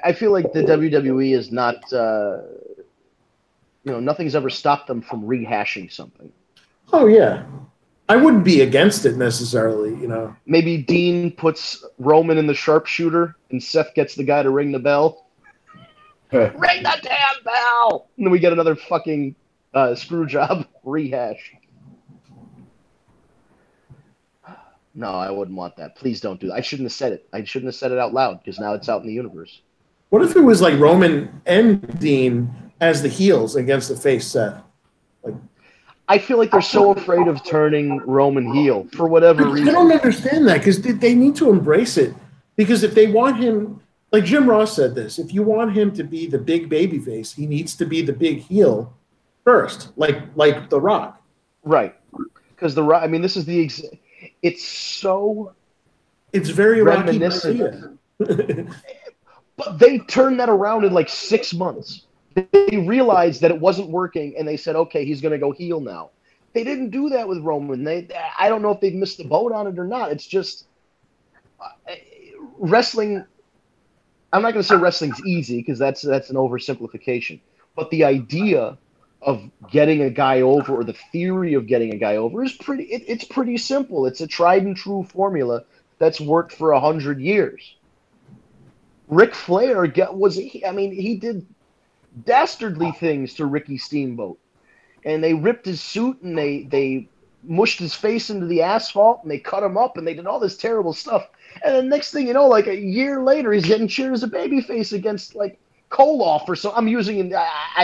B: I feel like the WWE is not, nothing's ever stopped them from rehashing something.
D: Oh yeah, I wouldn't be against it necessarily.
B: Maybe Dean puts Roman in the sharpshooter, and Seth gets the guy to ring the bell. Ring the damn bell, and then we get another fucking screw job rehash. No, I wouldn't want that. Please don't do that. I shouldn't have said it. I shouldn't have said it out loud because now it's out in the universe.
D: What if it was like Roman and Dean as the heels against the face Seth?
B: I feel like they're so afraid of turning Roman heel for whatever reason.
D: I don't understand that because they need to embrace it. Because if they want him, like Jim Ross said this, if you want him to be the big baby face, he needs to be the big heel first, like The Rock.
B: Right. Because The Rock, I mean, this is it's
D: very
B: reminiscent. But they turned that around in like 6 months. They realized that it wasn't working, and they said, okay, he's going to go heel now. They didn't do that with Roman. I don't know if they've missed the boat on it or not. It's just wrestling. I'm not going to say wrestling's easy because that's an oversimplification. But the idea of getting a guy over, or the theory of getting a guy over, is it's pretty simple. It's a tried and true formula that's worked for 100 years. Ric Flair he did dastardly things to Ricky Steamboat, and they ripped his suit and they mushed his face into the asphalt and they cut him up and they did all this terrible stuff. And then next thing you know, like a year later, he's getting cheered as a babyface against like Koloff or so. I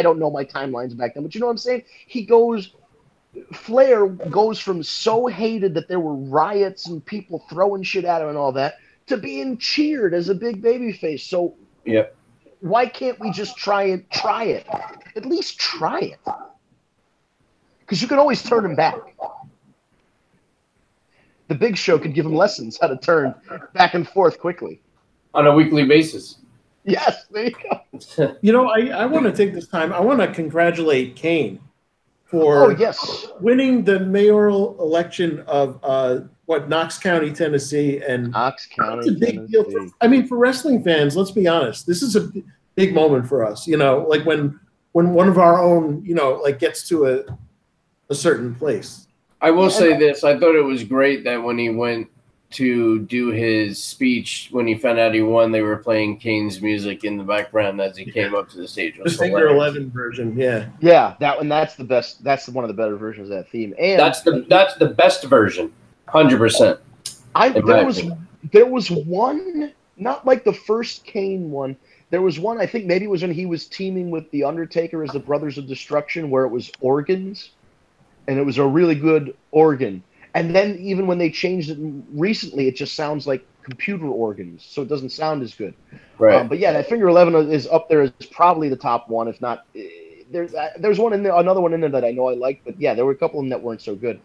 B: don't know my timelines back then, but you know what I'm saying? Flair goes from so hated that there were riots and people throwing shit at him and all that to being cheered as a big babyface. So
C: yeah.
B: Why can't we just try it? At least try it. Because you can always turn him back. The Big Show could give him lessons how to turn back and forth quickly.
C: On a weekly basis.
B: Yes, there you go.
D: I want to take this time. I want to congratulate Kane for winning the mayoral election of Knox County, Tennessee, and
B: Knox County,
D: that's a big deal. For wrestling fans, let's be honest, this is a big moment for us. Like when one of our own, gets to a certain place.
C: I will say this. I thought it was great that when he went to do his speech, when he found out he won, they were playing Kane's music in the background as he came up to the stage.
D: The Figure 11 version, yeah.
B: Yeah, that's the best. That's one of the better versions of that theme. And
C: that's the best version, 100%.
B: There was one, not like the first Kane one. There was one, I think maybe it was when he was teaming with The Undertaker as the Brothers of Destruction, where it was organs, and it was a really good organ. And then even when they changed it recently, it just sounds like computer organs, so it doesn't sound as good.
C: Right.
B: But yeah, that Figure 11 is up there as probably the top one, if not. There's one in there, another one in there that I know I like, but yeah, there were a couple of them that weren't so good.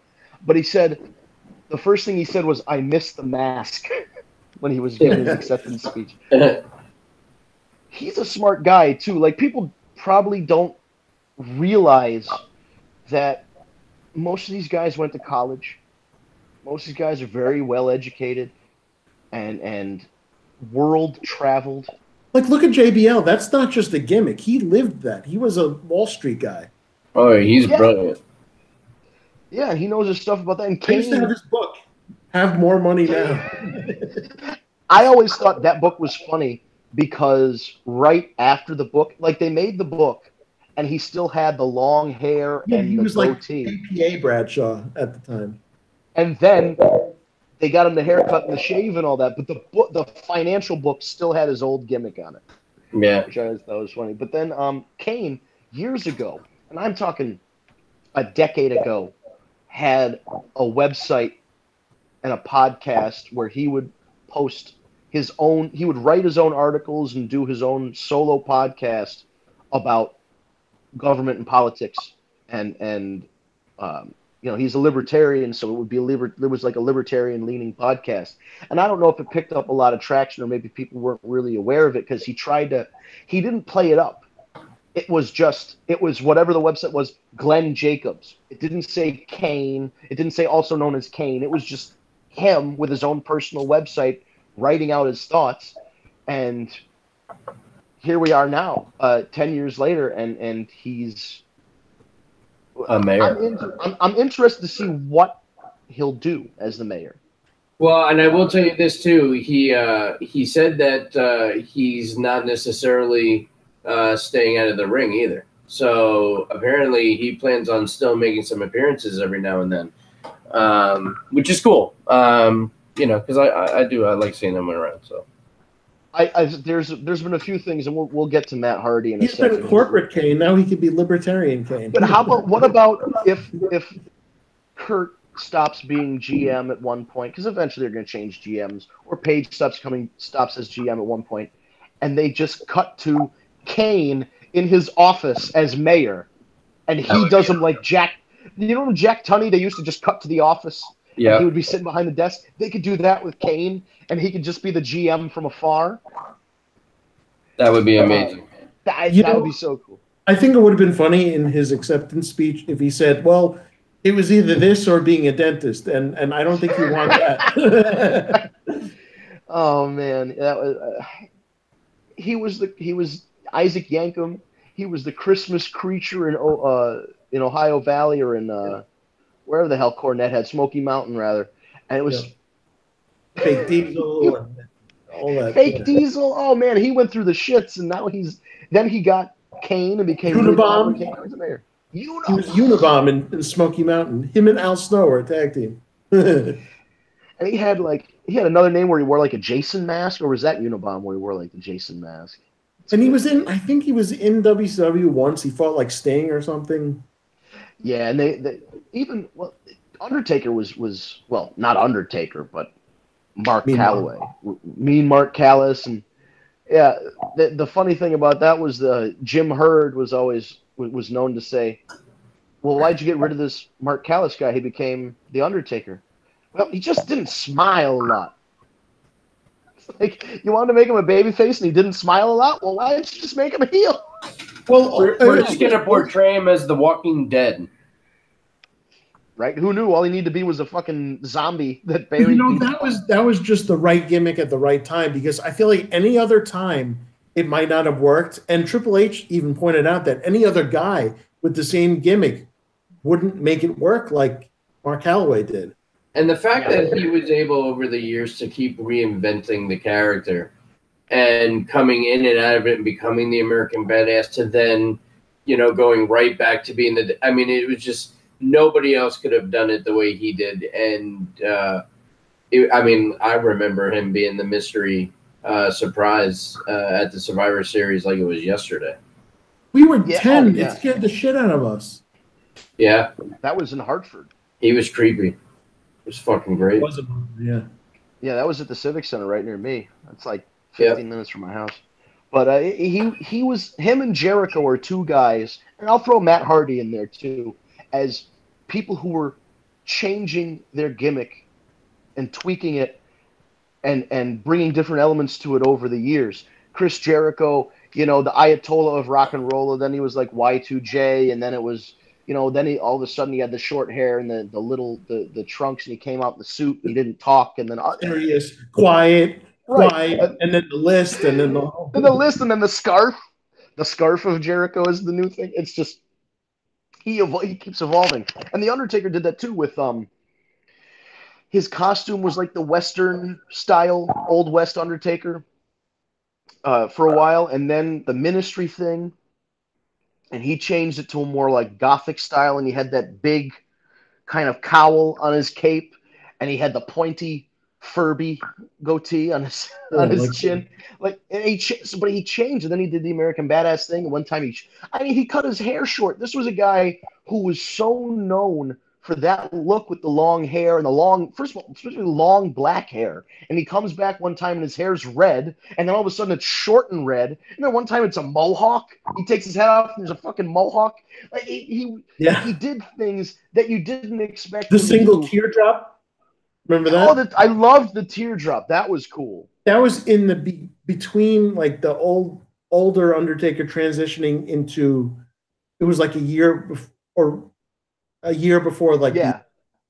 B: But he said, the first thing he said was, "I miss the mask," when he was giving his acceptance speech. He's a smart guy too. Like, people probably don't realize that most of these guys went to college. Most of these guys are very well educated and world traveled.
D: Like, look at JBL. That's not just a gimmick. He lived that. He was a Wall Street guy.
C: Oh, he's brilliant.
B: Yeah, he knows his stuff about that. And
D: Kane used to have his book, Have More Money Now.
B: I always thought that book was funny because right after the book, like, they made the book, and he still had the long hair and
D: he
B: the
D: was
B: goatee.
D: like APA Bradshaw at the time.
B: And then they got him the haircut and the shave and all that, but the financial book still had his old gimmick on it.
C: Yeah,
B: which I always thought was funny. But then Kane, years ago, and I'm talking a decade ago, had a website and a podcast where he would post his own. He would write his own articles and do his own solo podcast about government and politics, and he's a libertarian, so it would be it was like a libertarian leaning podcast. And I don't know if it picked up a lot of traction, or maybe people weren't really aware of it, because he didn't play it up. It was whatever the website was, Glenn Jacobs. It didn't say Kane. It didn't say also known as Kane. It was just him with his own personal website writing out his thoughts. And here we are now, 10 years later, and he's
C: a mayor.
B: I'm interested to see what he'll do as the mayor.
C: Well, and I will tell you this too. He said that he's not necessarily staying out of the ring either. So apparently he plans on still making some appearances every now and then, which is cool. Because I like seeing him around. So.
B: There's been a few things, and we'll get to Matt Hardy in a second.
D: He's been corporate Kane. Now he could be libertarian Kane.
B: But what about if Kurt stops being GM at one point, because eventually they're going to change GMs, or Paige stops as GM at one point, and they just cut to Kane in his office as mayor, and he does them like Jack. You know, Jack Tunney, they used to just cut to the office. Yeah, he would be sitting behind the desk. They could do that with Kane, and he could just be the GM from afar.
C: That would be amazing.
B: That would be so cool.
D: I think it would have been funny in his acceptance speech if he said, "Well, it was either this or being a dentist," and I don't think you want that.
B: Oh man, that was he was Isaac Yankem. He was the Christmas creature in Ohio Valley, or in wherever the hell Cornette had, Smoky Mountain rather, and it was
D: Fake Diesel and all that.
B: Fake Diesel. Oh man, he went through the shits, and now he got Kane and became
D: Unabomber.
B: Kane was the mayor.
D: He was Unabomber in Smoky Mountain. Him and Al Snow were a tag team.
B: And he had another name where he wore like a Jason mask, or was that Unabomber where he wore like the Jason mask?
D: And I think he was in WCW once. He fought like Sting or something.
B: Yeah, and Undertaker was not Undertaker, but Mark Calloway, Mean Mark Callis, and yeah. The funny thing about that was Jim Herd was known to say, "Well, why'd you get rid of this Mark Callis guy? He became the Undertaker." Well, he just didn't smile a lot. It's like, you wanted to make him a babyface and he didn't smile a lot? Well, why didn't you just make him a heel?
C: Well, we're just going to portray him as the Walking Dead.
B: Right? Who knew? All he needed to be was a fucking zombie that buried people.
D: That was just the right gimmick at the right time, because I feel like any other time it might not have worked. And Triple H even pointed out that any other guy with the same gimmick wouldn't make it work like Mark Calloway did.
C: And the fact that he was able over the years to keep reinventing the character and coming in and out of it and becoming the American Badass to then, going right back to being it was just nobody else could have done it the way he did. And, I remember him being the mystery surprise at the Survivor Series like it was yesterday.
D: We were 10. It scared the shit out of us.
C: Yeah.
B: That was in Hartford.
C: He was creepy. It was fucking great.
D: It was yeah.
B: Yeah, that was at the Civic Center right near me. That's like 15 minutes from my house. But him and Jericho are two guys, and I'll throw Matt Hardy in there too, as people who were changing their gimmick and tweaking it and bringing different elements to it over the years. Chris Jericho, the Ayatollah of rock and roll, and then he was like Y2J, and then it was, then all of a sudden he had the short hair and the trunks, and he came out in the suit and he didn't talk, and then
D: serious, quiet, and then the list, and then
B: the scarf. The scarf of Jericho is the new thing. It's just he keeps evolving, and the Undertaker did that too with his costume was like the Western style, Old West Undertaker for a while, and then the Ministry thing, and he changed it to a more like Gothic style, and he had that big kind of cowl on his cape, and he had the pointy Furby goatee on his chin. But he changed, and then he did the American Badass thing. And one time he cut his hair short. This was a guy who was so known for that look with the long hair and especially long black hair. And he comes back one time and his hair's red, and then all of a sudden it's short and red. And then one time it's a mohawk. He takes his head off and there's a fucking mohawk. Like, he did things that you didn't expect.
D: The single teardrop. Remember that?
B: Oh, I loved the teardrop. That was cool.
D: That was in the between like the older Undertaker transitioning into. It was like a year before like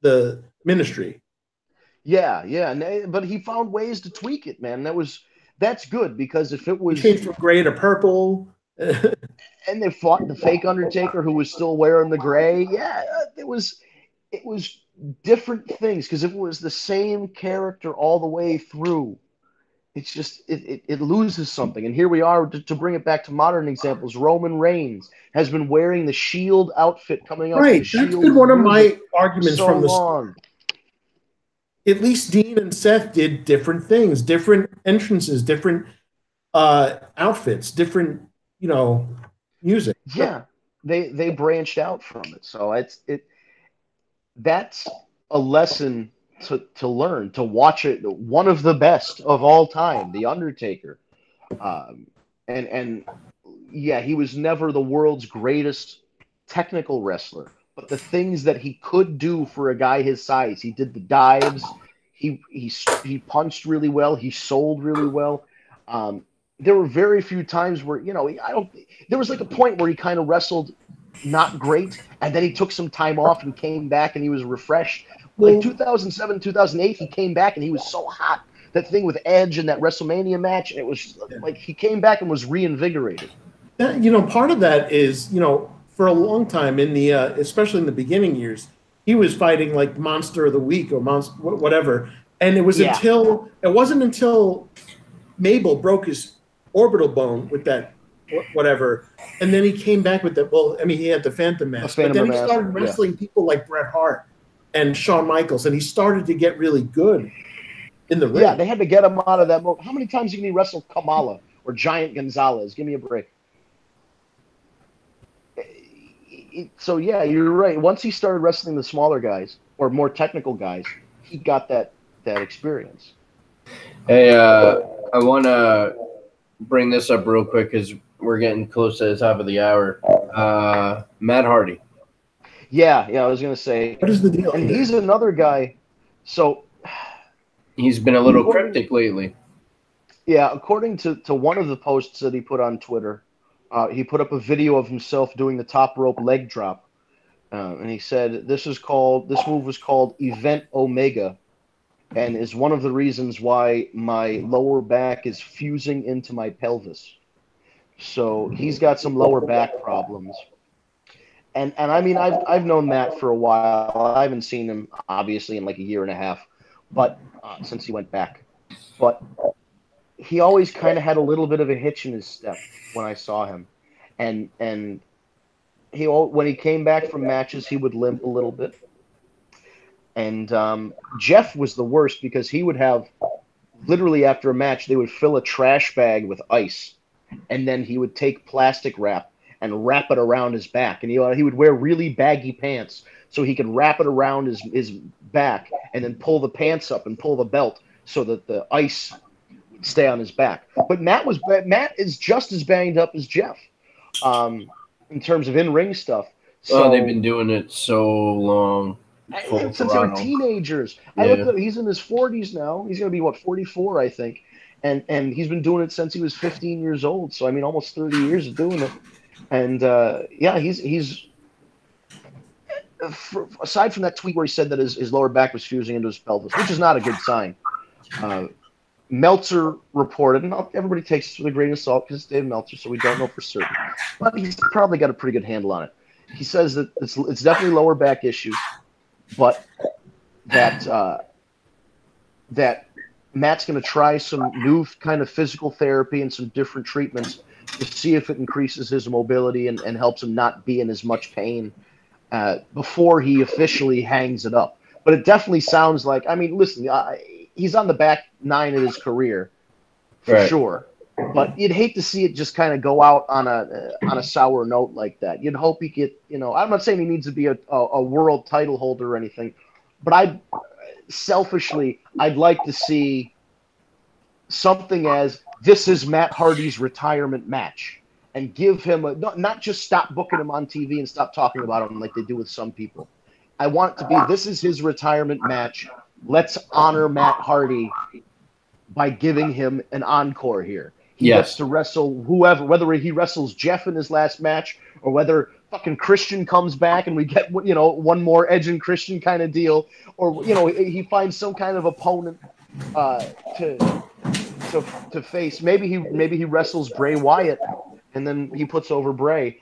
D: the Ministry.
B: Yeah, but he found ways to tweak it, man. That's good, because if it was
D: he changed from gray to purple,
B: and they fought the fake Undertaker who was still wearing the gray, it was different things, because if it was the same character all the way through, it's just it loses something. And here we are to bring it back to modern examples. Roman Reigns has been wearing the Shield outfit coming up.
D: Right, that's been one of my arguments from the start. At least Dean and Seth did different things, different entrances, different outfits, different music.
B: Yeah, they branched out from it, so that's a lesson to learn, to watch it. One of the best of all time, The Undertaker. And he was never the world's greatest technical wrestler, but the things that he could do for a guy his size, he did the dives, he punched really well, he sold really well. There were very few times where, there was like a point where he kind of wrestled not great, and then he took some time off and came back and he was refreshed. Like 2007, 2008, he came back and he was so hot. That thing with Edge and that WrestleMania match, and it was like he came back and was reinvigorated.
D: Part of that is, for a long time in the, especially in the beginning years, he was fighting like Monster of the Week or Monster whatever, and it wasn't until Mabel broke his orbital bone with that whatever, and then he came back with that. Well, I mean, he had the Phantom Mask, but then he started wrestling people like Bret Hart and Shawn Michaels, and he started to get really good in the ring.
B: Yeah, they had to get him out of that mode. How many times can he wrestle Kamala or Giant Gonzalez? Give me a break. So, yeah, you're right. Once he started wrestling the smaller guys or more technical guys, he got that experience.
C: Hey, I want to bring this up real quick because we're getting close to the top of the hour. Matt Hardy.
B: Yeah, I was going to say.
D: What is the deal?
B: And he's another guy. So
C: he's been a little cryptic lately.
B: Yeah, according to one of the posts that he put on Twitter, he put up a video of himself doing the top rope leg drop. And he said, this move was called Event Omega, and is one of the reasons why my lower back is fusing into my pelvis. So he's got some lower back problems. And I mean, I've known Matt for a while. I haven't seen him obviously in like a year and a half, but since he went back. But he always kind of had a little bit of a hitch in his step when I saw him, and when he came back from matches, he would limp a little bit. And Jeff was the worst because he would have literally after a match they would fill a trash bag with ice, and then he would take plastic wrap and wrap it around his back, and he would wear really baggy pants so he could wrap it around his back and then pull the pants up and pull the belt so that the ice would stay on his back. But Matt is just as banged up as Jeff in terms of in-ring stuff. So,
C: they've been doing it so long.
B: Since they were teenagers. Yeah. I look at he's in his 40s now. He's going to be 44, I think. And he's been doing it since he was 15 years old. So I mean, almost 30 years of doing it. And he's aside from that tweet where he said that his lower back was fusing into his pelvis, which is not a good sign. Meltzer reported, and everybody takes this with a grain of salt because it's Dave Meltzer, so we don't know for certain. But he's probably got a pretty good handle on it. He says that it's definitely lower back issues, but that Matt's going to try some new kind of physical therapy and some different treatments to see if it increases his mobility and helps him not be in as much pain before he officially hangs it up. But it definitely sounds like, I mean, listen, he's on the back nine of his career for sure. But you'd hate to see it just kind of go out on a sour note like that. You'd hope he get, I'm not saying he needs to be a world title holder or anything, but I'd like to see something as this is Matt Hardy's retirement match and give him not just stop booking him on TV and stop talking about him like they do with some people. I want it to be this is his retirement match. Let's honor Matt Hardy by giving him an encore here. He gets to wrestle whoever, whether he wrestles Jeff in his last match or whether fucking Christian comes back and we get, one more Edge and Christian kind of deal, or, he finds some kind of opponent to face. Maybe he wrestles Bray Wyatt and then he puts over Bray.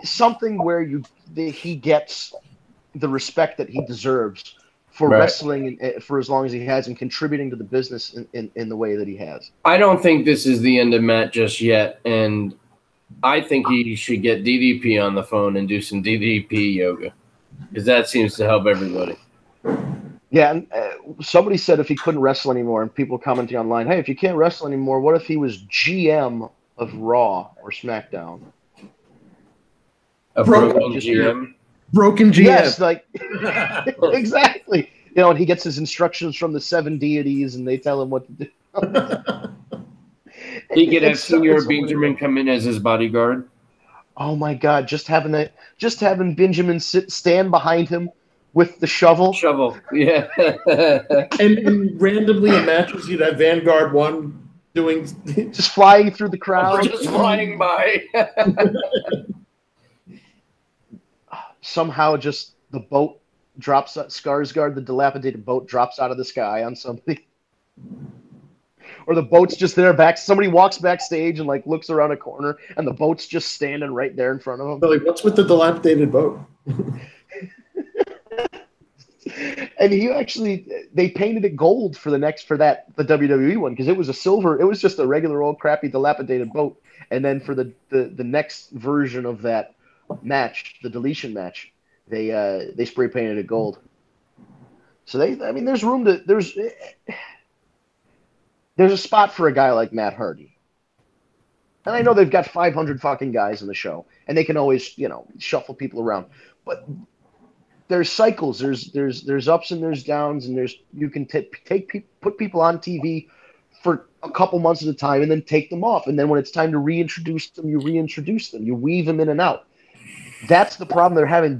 B: Something where he gets the respect that he deserves for wrestling for as long as he has and contributing to the business in the way that he has.
C: I don't think this is the end of Matt just yet, and I think he should get DDP on the phone and do some DDP yoga because that seems to help everybody.
B: Yeah, and somebody said if he couldn't wrestle anymore, and people commenting online, hey, if you can't wrestle anymore, what if he was GM of Raw or SmackDown?
C: A broken GM?
D: Broken GM.
B: Yes, like exactly. And he gets his instructions from the 7 deities, and they tell him what to do.
C: He could have Senior Benjamin come in as his bodyguard.
B: Oh my God! Just having Benjamin stand behind him with the shovel.
C: Yeah.
D: and randomly in matches, you'd have Vanguard 1 doing
B: just flying through the crowd,
C: just flying by.
B: Somehow just the boat drops, Skarsgård, the dilapidated boat, drops out of the sky on somebody. Or the boat's just there somebody walks backstage and looks around a corner and the boat's just standing right there in front of them.
D: Like, what's with the dilapidated boat?
B: And they painted it gold for the WWE one because it was it was just a regular old crappy dilapidated boat. And then for the next version of that match, the deletion match, they spray painted it gold. So there's room there's a spot for a guy like Matt Hardy. And I know they've got 500 fucking guys in the show and they can always, shuffle people around. But there's cycles, there's ups and there's downs, and you can put people on TV for a couple months at a time and then take them off. And then when it's time to reintroduce them, you reintroduce them. You weave them in and out. That's the problem they're having.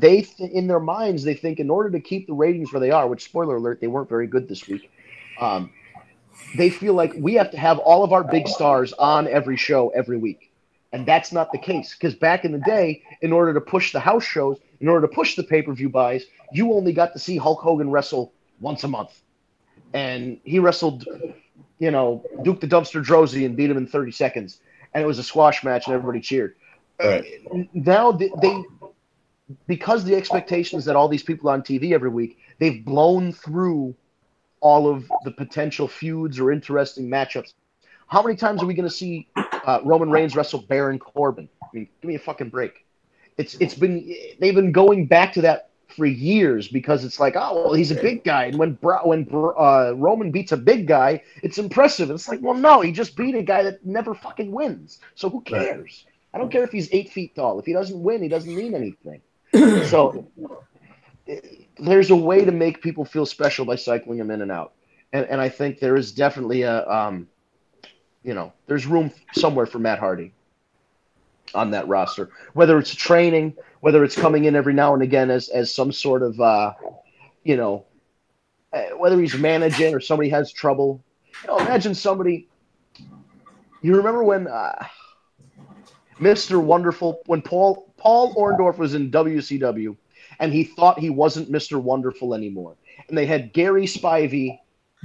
B: In their minds, they think in order to keep the ratings where they are, which, spoiler alert, they weren't very good this week, they feel like we have to have all of our big stars on every show every week. And that's not the case. Because back in the day, in order to push the house shows, in order to push the pay-per-view buys, you only got to see Hulk Hogan wrestle once a month. And he wrestled, Duke the Dumpster Droese and beat him in 30 seconds. And it was a squash match and everybody cheered.
C: Right.
B: Now because the expectations that all these people on TV every week, they've blown through all of the potential feuds or interesting matchups. How many times are we going to see Roman Reigns wrestle Baron Corbin? I mean, give me a fucking break. They've been going back to that for years because it's like, oh, well, he's a big guy, and when Roman beats a big guy, it's impressive. It's like, well, no, he just beat a guy that never fucking wins. So who cares? I don't care if he's 8 feet tall. If he doesn't win, he doesn't mean anything. So there's a way to make people feel special by cycling them in and out, and I think there is definitely there's room somewhere for Matt Hardy on that roster, whether it's training, whether it's coming in every now and again as some sort of, whether he's managing or somebody has trouble. Imagine somebody. You remember when Mr. Wonderful, when Paul Orndorff was in WCW, and he thought he wasn't Mr. Wonderful anymore, and they had Gary Spivey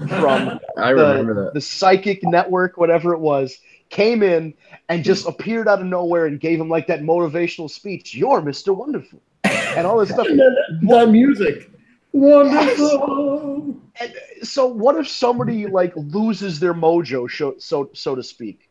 B: from the Psychic Network, whatever it was, came in and just appeared out of nowhere and gave him like that motivational speech. You're Mr. Wonderful, and all this stuff.
D: The music, wonderful.
B: And so, what if somebody like loses their mojo, so to speak?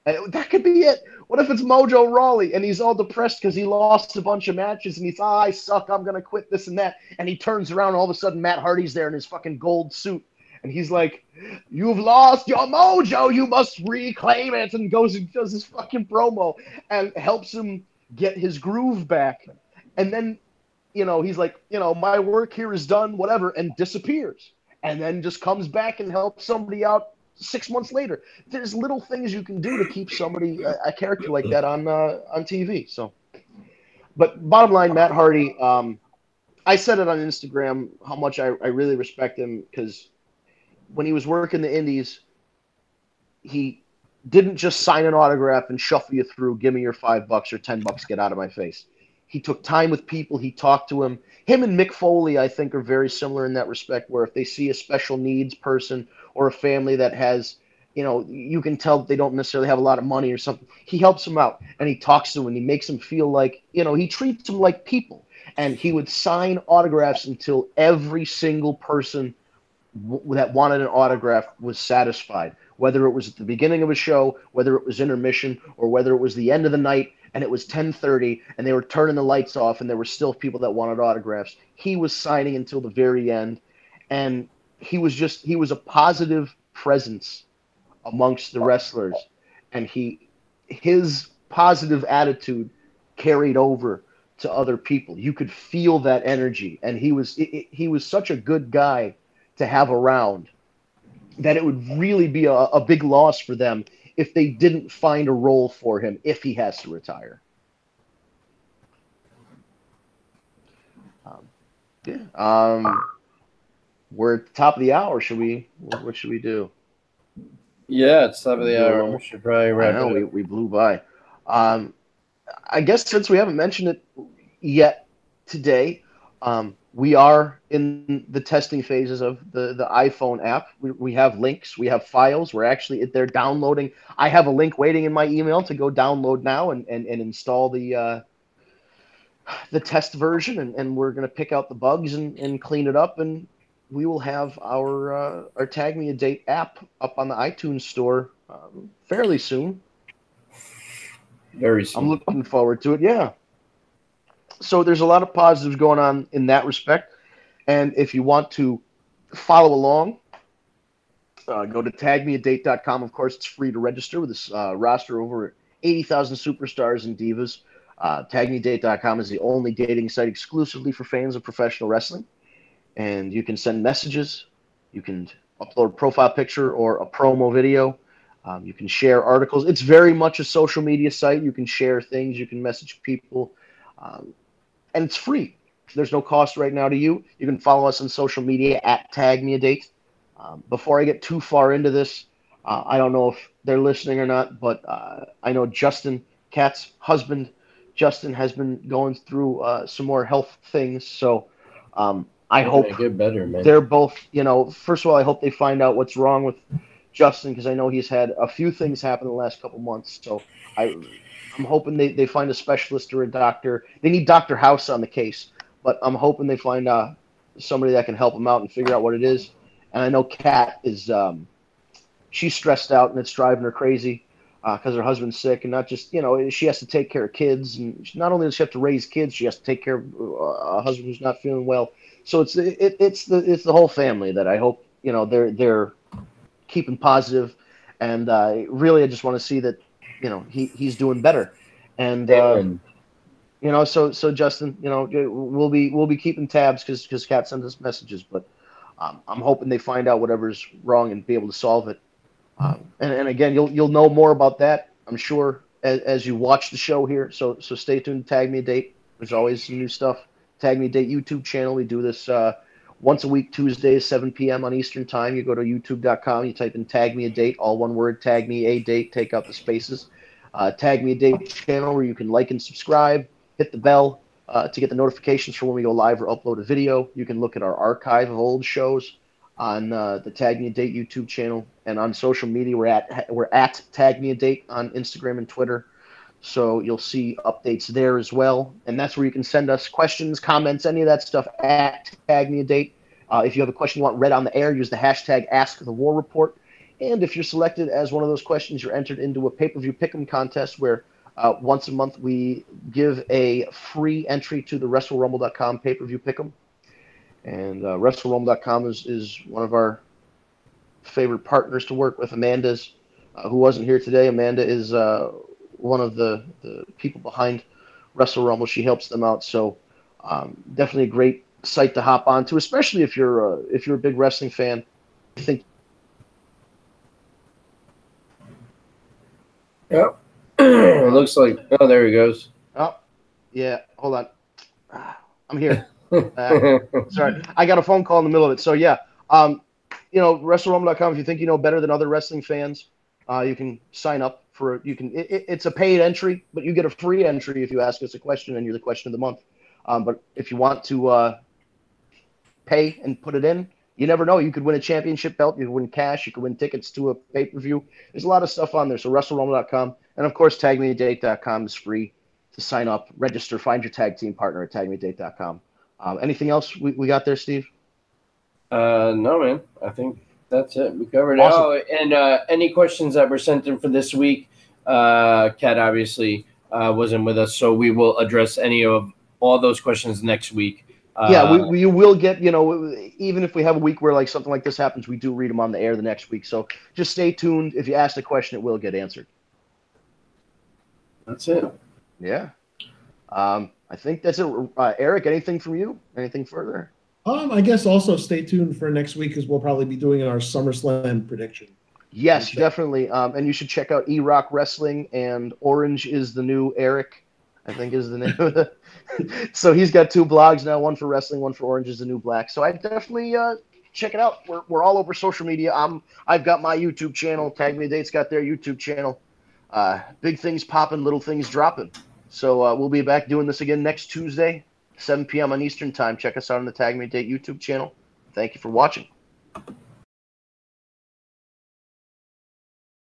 B: And that could be it. What if it's Mojo Rawley and he's all depressed because he lost a bunch of matches and he's, I suck, I'm gonna quit this and that, and he turns around and all of a sudden Matt Hardy's there in his fucking gold suit. And he's like, you've lost your mojo, you must reclaim it, and goes and does his fucking promo and helps him get his groove back. And then, he's like, my work here is done, whatever, and disappears. And then just comes back and helps somebody out 6 months later. There's little things you can do to keep somebody, a character like that on TV. So, but bottom line, Matt Hardy, I said it on Instagram how much I really respect him, because when he was working the indies, he didn't just sign an autograph and shuffle you through, give me your $5 or $10, get out of my face. He took time with people. He talked to him. Him and Mick Foley, I think, are very similar in that respect, where if they see a special needs person or a family that has, you can tell that they don't necessarily have a lot of money or something, he helps them out, and he talks to them, and he makes them feel like, he treats them like people. And he would sign autographs until every single person that wanted an autograph was satisfied, whether it was at the beginning of a show, whether it was intermission, or whether it was the end of the night and it was 10:30 and they were turning the lights off and there were still people that wanted autographs. He was signing until the very end, and he was a positive presence amongst the wrestlers, and his positive attitude carried over to other people. You could feel that energy, and he was such a good guy to have around that it would really be a big loss for them if they didn't find a role for him if he has to retire. We're at the top of the hour. What should we do?
C: Yeah, it's top of the hour. We should probably wrap it up.
B: We blew by. I guess since we haven't mentioned it yet today, we are in the testing phases of the iPhone app. We have links. We have files. We're actually they're downloading. I have a link waiting in my email to go download now and install the test version, and we're going to pick out the bugs and clean it up, and we will have our Tag Me a Date app up on the iTunes store fairly soon.
C: Very soon.
B: I'm looking forward to it. Yeah. So there's a lot of positives going on in that respect. And if you want to follow along, go to tagmeadate.com. Of course, it's free to register with this roster over 80,000 superstars and divas. Tagmeadate.com is the only dating site exclusively for fans of professional wrestling. And you can send messages. You can upload a profile picture or a promo video. You can share articles. It's very much a social media site. You can share things. You can message people. And it's free. There's no cost right now to you. You can follow us on social media at TagMeADate. Before I get too far into this, I don't know if they're listening or not, but I know Justin, Kat's husband, Justin, has been going through some more health things. So I hope
C: get better, man.
B: They're both, first of all, I hope they find out what's wrong with Justin, because I know he's had a few things happen in the last couple months. So I'm hoping they find a specialist or a doctor. They need Dr. House on the case, but I'm hoping they find somebody that can help them out and figure out what it is. And I know Kat is she's stressed out and it's driving her crazy because her husband's sick, and not just she has to take care of kids, and not only does she have to raise kids, she has to take care of a husband who's not feeling well. So it's the whole family that I hope they're keeping positive, and really I just want to see that he's doing better, and so Justin, we'll be keeping tabs because Kat sends us messages, but I'm hoping they find out whatever's wrong and be able to solve it. And again, you'll know more about that, I'm sure, as you watch the show here. So stay tuned. Tag Me a Date. There's always some new stuff. Tag Me a Date YouTube channel. We do this once a week, Tuesdays, 7 p.m. on Eastern Time. You go to youtube.com. You type in Tag Me a Date, all one word. Tag Me a Date. Take out the spaces. Tag Me a Date channel where you can like and subscribe. Hit the bell to get the notifications for when we go live or upload a video. You can look at our archive of old shows on the Tag Me a Date YouTube channel, and on social media we're at Tag Me a Date on Instagram and Twitter, so you'll see updates there as well, and that's where you can send us questions, comments, any of that stuff at Tag Me a Date. If you have a question you want read on the air, use the hashtag askthewarreport, and if you're selected as one of those questions, you're entered into a pay-per-view pick'em contest where once a month we give a free entry to the WrestleRumble.com pay-per-view pick'em. And WrestleRumble.com is one of our favorite partners to work with. Amanda's, who wasn't here today. Amanda is one of the people behind Wrestle Rumble. She helps them out. So definitely a great site to hop onto, especially if you're a big wrestling fan. I think.
C: Yep. It looks like. Oh, there he goes.
B: Oh, yeah. Hold on. I'm here. Sorry, I got a phone call in the middle of it. So yeah, WrestleRumble.com. If you think you know better than other wrestling fans, you can sign up for. It's a paid entry, but you get a free entry if you ask us a question and you're the question of the month. But if you want to pay and put it in, you never know. You could win a championship belt. You could win cash. You could win tickets to a pay-per-view. There's a lot of stuff on there. So WrestleRumble.com, and of course TagMeADate.com is free to sign up, register, find your tag team partner at TagMeADate.com. Anything else we got there, Steve?
C: No, man. I think that's it. We covered
B: Awesome.
C: it. Oh, and any questions that were sent in for this week, Kat obviously wasn't with us, so we will address any of all those questions next week.
B: Yeah, we will get, even if we have a week where like something like this happens, we do read them on the air the next week. So just stay tuned. If you ask a question, it will get answered.
C: That's it.
B: Yeah. I think that's it. Eric, anything from you? Anything further?
D: I guess also stay tuned for next week because we'll probably be doing our SummerSlam prediction.
B: Yes, definitely. And you should check out E-Rock Wrestling, and Orange is the New Eric, I think is the name of it. So he's got two blogs now, one for wrestling, one for Orange is the New Black. So I definitely check it out. We're all over social media. I've got my YouTube channel. Tag Me a Date's got their YouTube channel. Big things popping, little things dropping. So we'll be back doing this again next Tuesday, 7 p.m. on Eastern Time. Check us out on the Tag Me a Date YouTube channel. Thank you for watching.